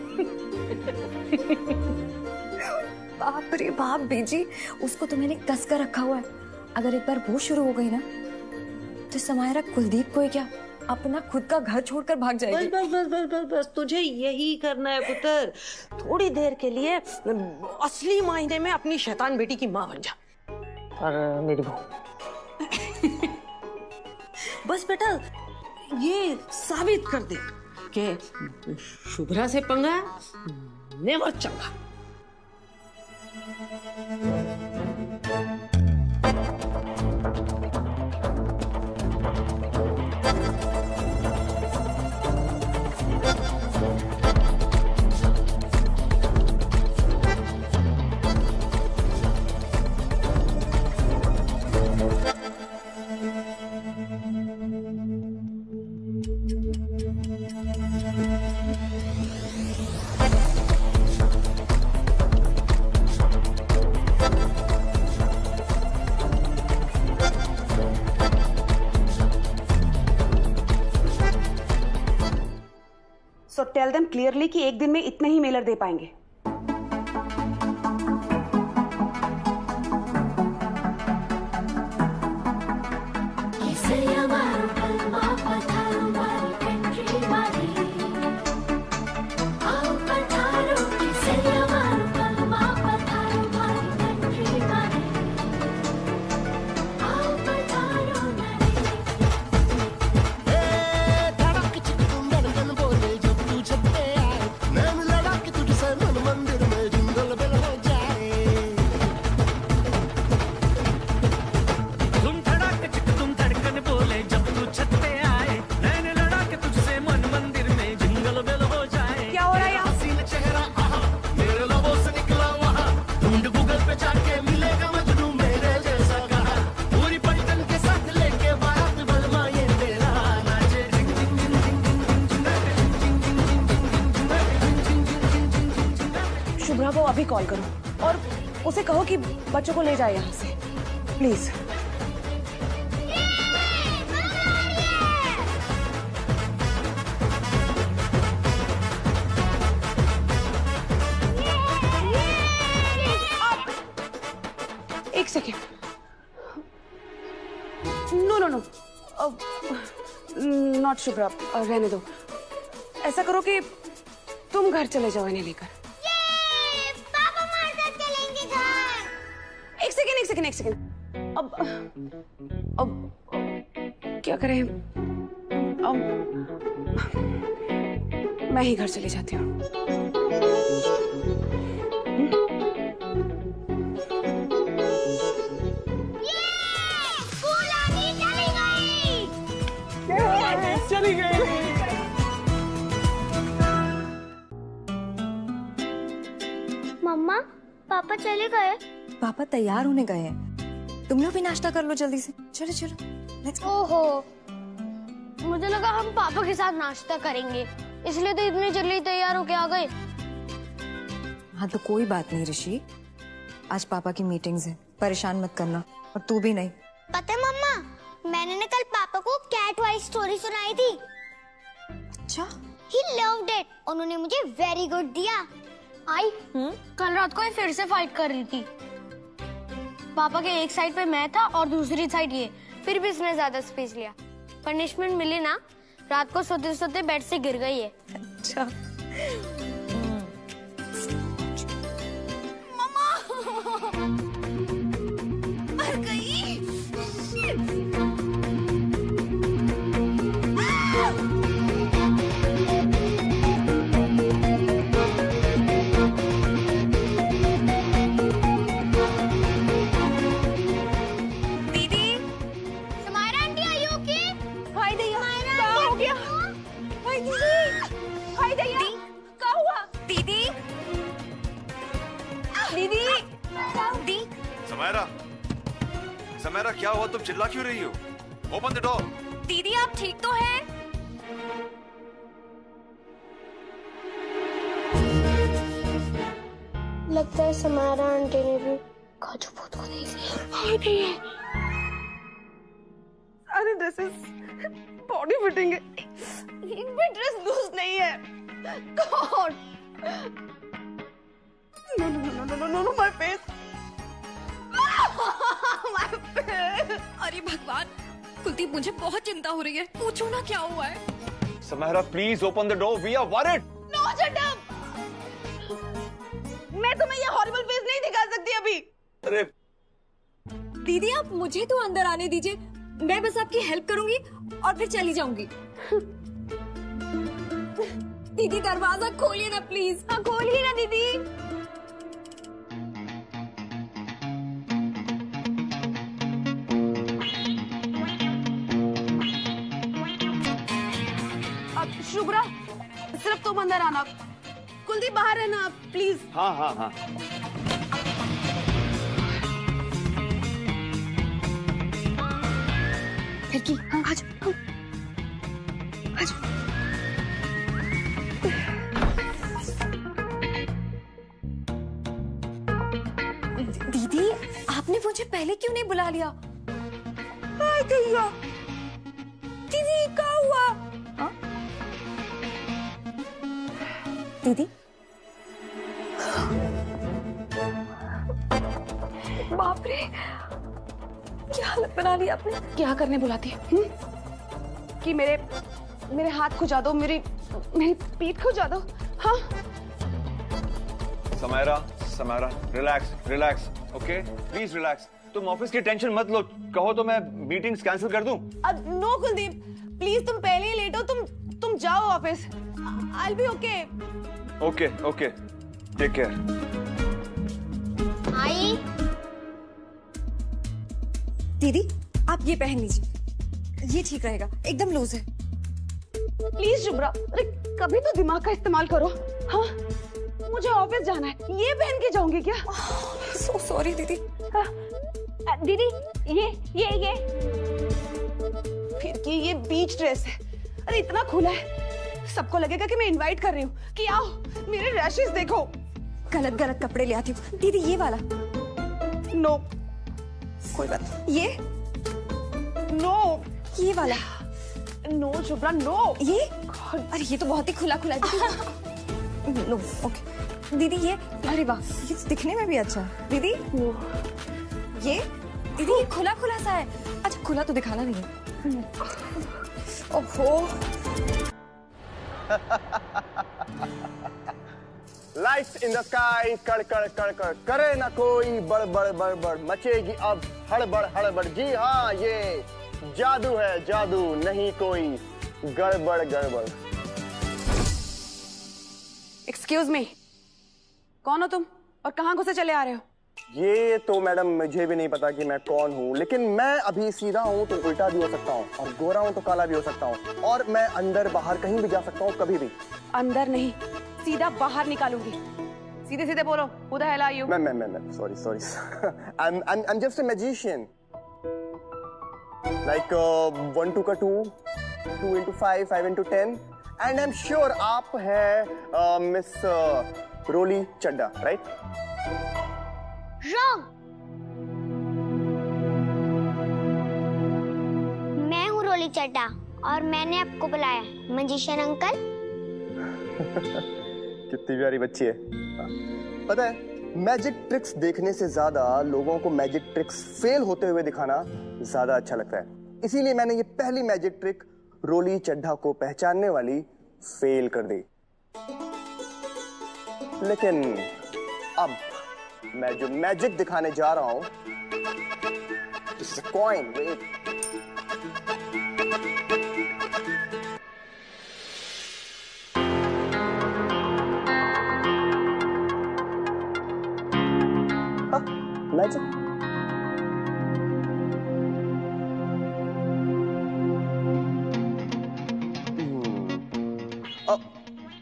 बाप रे बाप बीजी, उसको तो मैंने कस कर रखा हुआ है। अगर एक बार वो शुरू हो गई ना तो समायरा कुलदीप को ही क्या, अपना खुद का घर छोड़कर भाग जाएगी। बस बस बस बस बस तुझे यही करना है पुत्र। थोड़ी देर के लिए असली मायने में अपनी शैतान बेटी की माँ बन जा। और मेरी बहू बस बेटा ये साबित कर दे कि शुभ्रा से पंगा नेवर चंगा। So tell them clearly कि एक दिन में इतने ही मेलर दे पाएंगे। शुभ्रा को अभी कॉल करो और उसे कहो कि बच्चों को ले जाए यहाँ से प्लीज। एक second, no no no, not Shubhra, रहने दो। ऐसा करो कि तुम घर चले जाओ इन्हें लेकर। एक सेकेंड, अब क्या करें? अब मैं ही घर चली जाती हूँ। चली गई। मम्मा पापा चले गए। पापा तैयार होने गए हैं, तुम लोग भी नाश्ता कर लो जल्दी से। चलो चलो लेट्स गो। ओहो, मुझे लगा हम पापा के साथ नाश्ता करेंगे, इसलिए तो इतनी जल्दी तैयार होके आ गए। हाँ तो कोई बात नहीं ऋषि, आज पापा की मीटिंग्स है, परेशान मत करना। और तू भी नहीं। पता है मम्मा, मैंने ना कल पापा को कैट वाइज स्टोरी सुनाई थी। अच्छा? He loved it। उन्होंने मुझे वेरी गुड दिया। आई कल रात को ये फिर से फाइट कर रही थी। पापा के एक साइड पे मैं था और दूसरी साइड ये, फिर भी इसने ज्यादा स्पेस लिया। पनिशमेंट मिली ना, रात को सोते सोते बेड से गिर गई है। अच्छा मम्मा मर गई। समैरा क्या हुआ? तुम चिल्ला क्यों रही हो? Open the door. दीदी आप ठीक तो हैं? लगता है समारा आंटी ने भी काजू बहुत को नहीं लिया। अरे दिस इज बॉडी फिटिंग है, इनमें ड्रेस लूज नहीं है। God, no no no no no no no, my face, my face. अरे भगवान, कुलदीप मुझे बहुत चिंता हो रही है, पूछो ना क्या हुआ है। Samaira please open the door, we are worried. No shut up, मैं तुम्हें ये हॉरिबल फेस नहीं दिखा सकती अभी। अरे दीदी आप मुझे तो अंदर आने दीजिए, मैं बस आपकी हेल्प करूंगी और फिर चली जाऊंगी। दीदी दरवाजा खोलिए ना प्लीज। हाँ खोलिए ना दीदी। अब शुभ्रा सिर्फ तुम अंदर आना, कुलदीप बाहर रहना प्लीज। हाँ हाँ हाँ। लड़की आज आज दीदी आपने मुझे पहले क्यों नहीं बुला लिया? दीदी क्या हुआ? हाँ? दीदी बाप रे, क्या हालत बना ली आपने। क्या करने बुलाती है? कि मेरे हाथ खुजा दो, मेरी पीठ खुजा दो। हाँ Samaira Samaira relax relax, okay please relax. तुम ऑफिस की टेंशन मत लो, कहो तो मैं मीटिंग्स कैंसिल कर दूं। नो कुलदीप प्लीज, तुम पहले ही लेट हो, तुम जाओ office. I will be okay. Okay okay, take care. आई दीदी आप ये पहन लीजिए, ये ठीक रहेगा, एकदम लूज है। प्लीज शुभ्रा, अरे कभी तो दिमाग का इस्तेमाल करो। हाँ मुझे ऑफिस जाना है, ये पहन के जाऊंगी क्या? सो सॉरी दीदी। दीदी ये फिर की ये बीच ड्रेस है, अरे इतना खुला है, सबको लगेगा कि मैं इनवाइट कर रही हूँ कि आओ मेरे रैशेस देखो। गलत कपड़े ले आती हूँ दीदी, ये वाला। नो कोई बात। ये नो, ये वाला। No Shubhra no. ये अरे ये तो बहुत ही खुला है दीदी। नो ओके दीदी, ये अरे वाह, ये दिखने में भी अच्छा है दीदी। ये दीदी ये खुला सा है। अच्छा खुला तो दिखाना नहीं है। ओहो लाइट्स इन द स्काई, कड़ कड़ कड़ कड़ करे ना कोई, बड़ बड़ बड़ बड़ मचेगी अब हड़बड़। जी हाँ ये जादू है, जादू नहीं कोई गड़बड़। एक्सक्यूज मी, कौन हो तुम और कहाँ घुसे चले आ रहे हो? ये तो मैडम मुझे भी नहीं पता कि मैं कौन हूँ, लेकिन मैं अभी सीधा हूँ तो उल्टा भी हो सकता हूँ, और गोरा हूँ तो काला भी हो सकता हूँ, और मैं अंदर बाहर कहीं भी जा सकता हूँ कभी भी। अंदर नहीं, सीधा बाहर निकालूंगी। सीधे बोलो, who the hell are you? मैं sorry. I'm just a magician. Like 1 2 का 2, 2 into 5, 5 into 10, and I'm sure आप है मिस रोली चड्डा, right? Wrong. मैं हूँ रोली चड्डा और मैंने आपको बुलाया, मैजिशियन अंकल। कितनी प्यारी बच्ची है। पता है मैजिक ट्रिक्स देखने से ज्यादा लोगों को मैजिक ट्रिक्स फेल होते हुए दिखाना ज्यादा अच्छा लगता है, इसीलिए मैंने ये पहली मैजिक ट्रिक रोली चड्ढा को पहचानने वाली फेल कर दी। लेकिन अब मैं जो मैजिक दिखाने जा रहा हूं, this is a coin, wait. Magic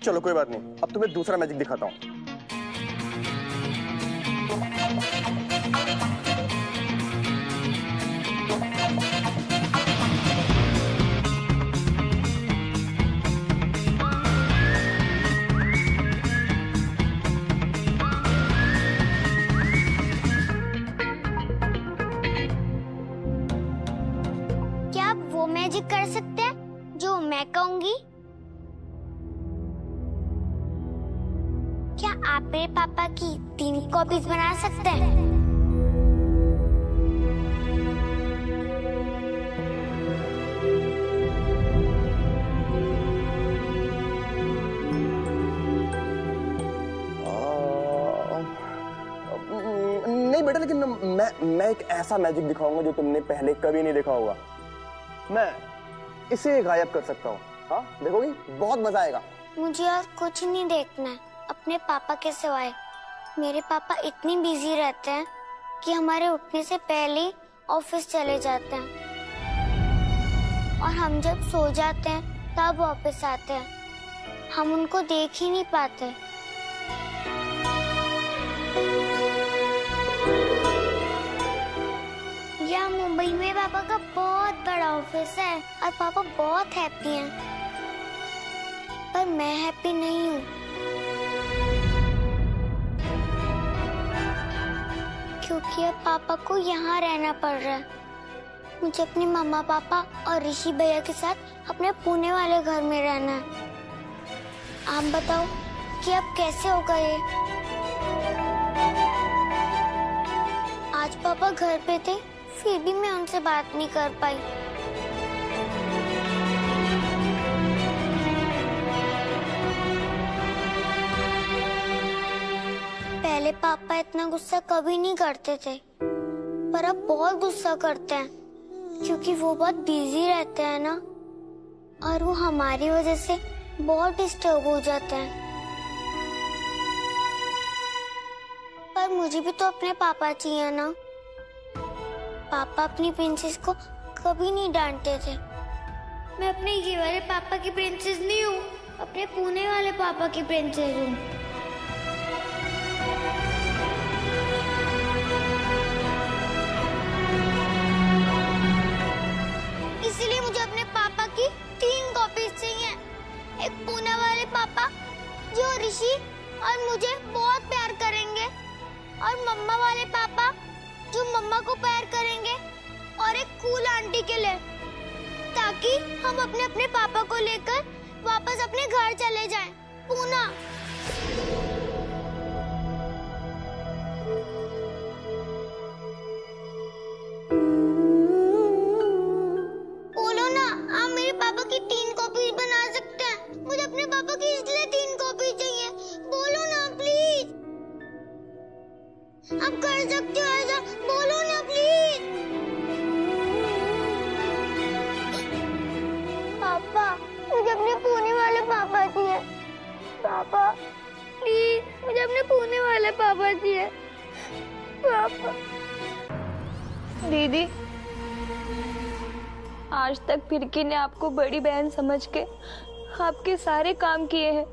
चलो कोई बात नहीं, अब तुम्हें दूसरा मैजिक दिखाता हूं। कहूंगी? क्या आप मेरे पापा की 3 कॉपीज बना सकते हैं? नहीं बेटा, लेकिन मैं एक ऐसा मैजिक दिखाऊंगा जो तुमने पहले कभी नहीं देखा होगा। मैं इसे गायब कर सकता हूँ। हाँ, देखोगी? बहुत मजा आएगा। मुझे और कुछ नहीं देखना है अपने पापा के सिवाय। मेरे पापा इतनी बिजी रहते हैं कि हमारे उठने से पहले ही ऑफिस चले जाते हैं, और हम जब सो जाते हैं तब वापस आते हैं। हम उनको देख ही नहीं पाते। यहाँ मुंबई में पापा का बहुत बड़ा ऑफिस है और पापा बहुत हैप्पी हैं, पर मैं हैप्पी नहीं हूँ, क्योंकि अब पापा को यहाँ रहना पड़ रहा है। मुझे अपने मम्मा पापा और ऋषि भैया के साथ अपने पुणे वाले घर में रहना है। आप बताओ कि अब कैसे होगा ये? आज पापा घर पे थे, फिर भी मैं उनसे बात नहीं कर पाई। पहले पापा इतना गुस्सा कभी नहीं करते थे, पर अब बहुत गुस्सा करते हैं, क्योंकि वो बहुत बिजी रहते हैं ना, और वो हमारी वजह से बहुत डिस्टर्ब हो जाते हैं। पर मुझे भी तो अपने पापा चाहिए ना। पापा अपनी प्रिंसेस को कभी नहीं डांटते थे। मैं अपने ये वाले पापा की प्रिंसेस नहीं हूँ, अपने पुणे वाले पापा की प्रिंसेस हूँ। इसलिए मुझे अपने पापा की 3 कॉपीज चाहिए। एक पुणे वाले पापा जो ऋषि और मुझे बहुत प्यार करेंगे, और मम्मा वाले पापा जो मम्मा को प्यार करेंगे, और एक कूल आंटी के लिए, ताकि हम अपने अपने पापा को लेकर वापस अपने घर चले जाएं, पूना। बोलो ना, आप मेरे पापा की 3 कॉपीज बना सकते हैं। मुझे अपने पापा की इसलिए 3 कॉपी चाहिए। बोलो ना प्लीज। आप कर सकते हो ऐसा, बोलो ना प्लीज। पापा, मुझे अपने पुणे वाले पापा चाहिए। पापा प्लीज, मुझे अपने पुणे वाले पापा चाहिए। पापा। दीदी, आज तक फिरकी ने आपको बड़ी बहन समझ के आपके सारे काम किए हैं,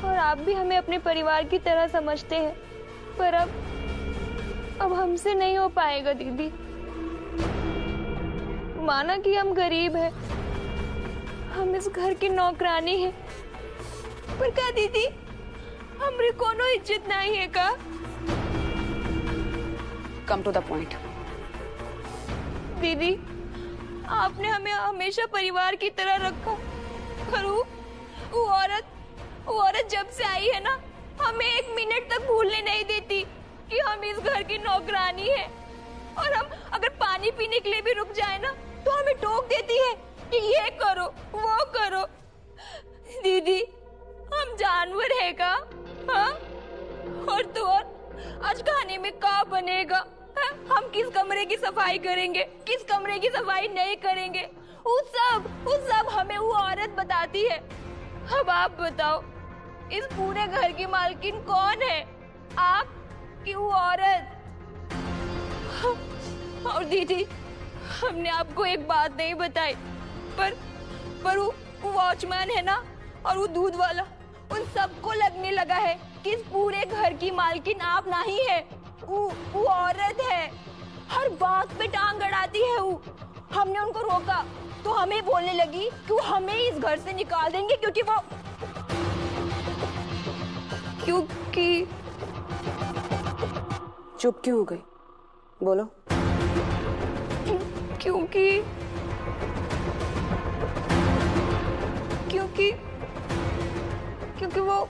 और आप भी हमें अपने परिवार की तरह समझते हैं, पर अब हमसे नहीं हो पाएगा दीदी। माना कि हम गरीब हैं, हम इस घर की नौकरानी हैं, पर क्या दीदी हमरी कोनो इज्जत नहीं है का? Come to the point. दीदी, आपने हमें हमेशा परिवार की तरह रखा, पर वो औरत जब से आई है ना, हमें 1 मिनट तक भूलने नहीं देती कि हम इस घर की नौकरानी हैं, और हम अगर पानी पीने के लिए भी रुक जाए ना, तो हमें टोक देती है कि ये करो वो करो। दीदी, हम जानवर है का? हाँ? और तो और आज खाने में क्या बनेगा? हाँ? हम किस कमरे की सफाई करेंगे, किस कमरे की सफाई नहीं करेंगे, वो सब हमें वो औरत बताती है। अब आप बताओ, इस पूरे घर की मालकिन कौन है, आप कि वो औरत? और दीदी, हमने आपको एक बात नहीं बताई, पर वो वॉचमैन है ना, और वो दूध वाला, उन सबको लगने लगा है कि इस पूरे घर की मालकिन आप नहीं है, वो औरत है। हर बात पे टांग अड़ाती है वो। हमने उनको रोका तो हमें बोलने लगी कि वो हमें इस घर से निकाल देंगे, क्योंकि चुप क्यों हो गई? बोलो। क्योंकि वो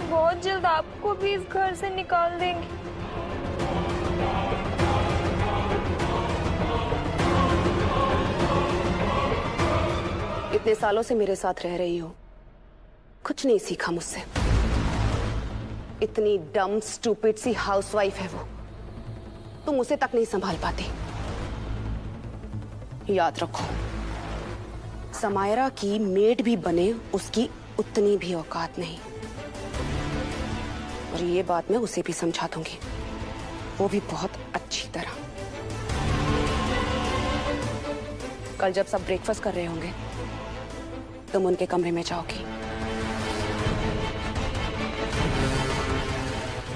बहुत जल्द आपको भी इस घर से निकाल देंगे। इतने सालों से मेरे साथ रह रही हो, कुछ नहीं सीखा मुझसे। इतनी डम स्टूपिड सी हाउसवाइफ है वो, तुम उसे तक नहीं संभाल पाती। याद रखो, समायरा की मेड भी बने उसकी उतनी भी औकात नहीं। और ये बात मैं उसे भी समझा दूंगी, वो भी बहुत अच्छी तरह। कल जब सब ब्रेकफास्ट कर रहे होंगे, तुम उनके कमरे में जाओगी।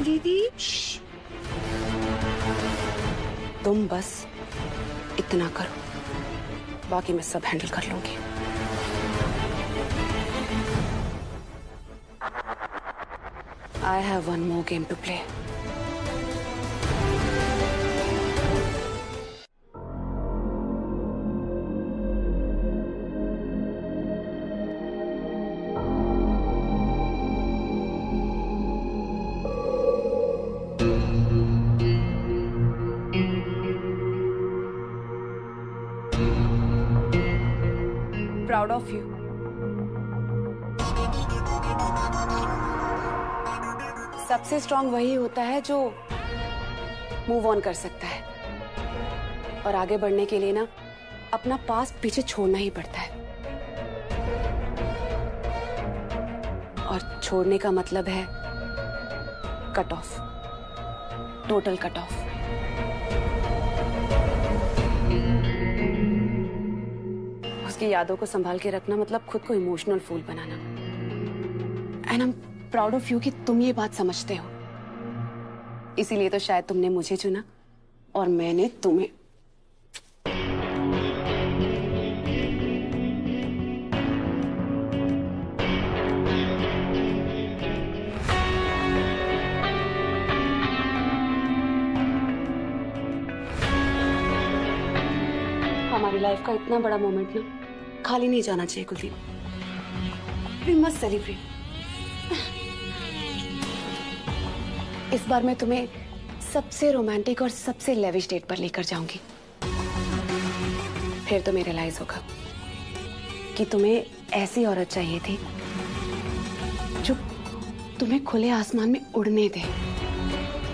दीदी, तुम बस इतना करो, बाकी मैं सब हैंडल कर लूंगी। I have one more game to play. Proud of you. सबसे स्ट्रांग वही होता है जो मूव ऑन कर सकता है, और आगे बढ़ने के लिए ना अपना पास्ट पीछे छोड़ना ही पड़ता है। और छोड़ने का मतलब है cut off, total cut off. उसकी यादों को संभाल के रखना मतलब खुद को इमोशनल फूल बनाना। And I am proud of you कि तुम ये बात समझते हो। इसीलिए तो शायद तुमने मुझे चुना और मैंने तुम्हें। हमारी लाइफ का इतना बड़ा मोमेंट ना खाली नहीं जाना चाहिए कुलदीप। We must celebrate. इस बार मैं तुम्हें सबसे रोमांटिक और सबसे लेविश डेट पर लेकर जाऊंगी। फिर तुम्हें रियलाइज होगा कि तुम्हें ऐसी औरत चाहिए थी जो तुम्हें खुले आसमान में उड़ने दे,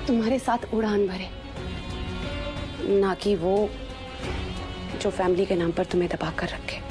तुम्हारे साथ उड़ान भरे, ना कि वो जो फैमिली के नाम पर तुम्हें दबा कर रखे।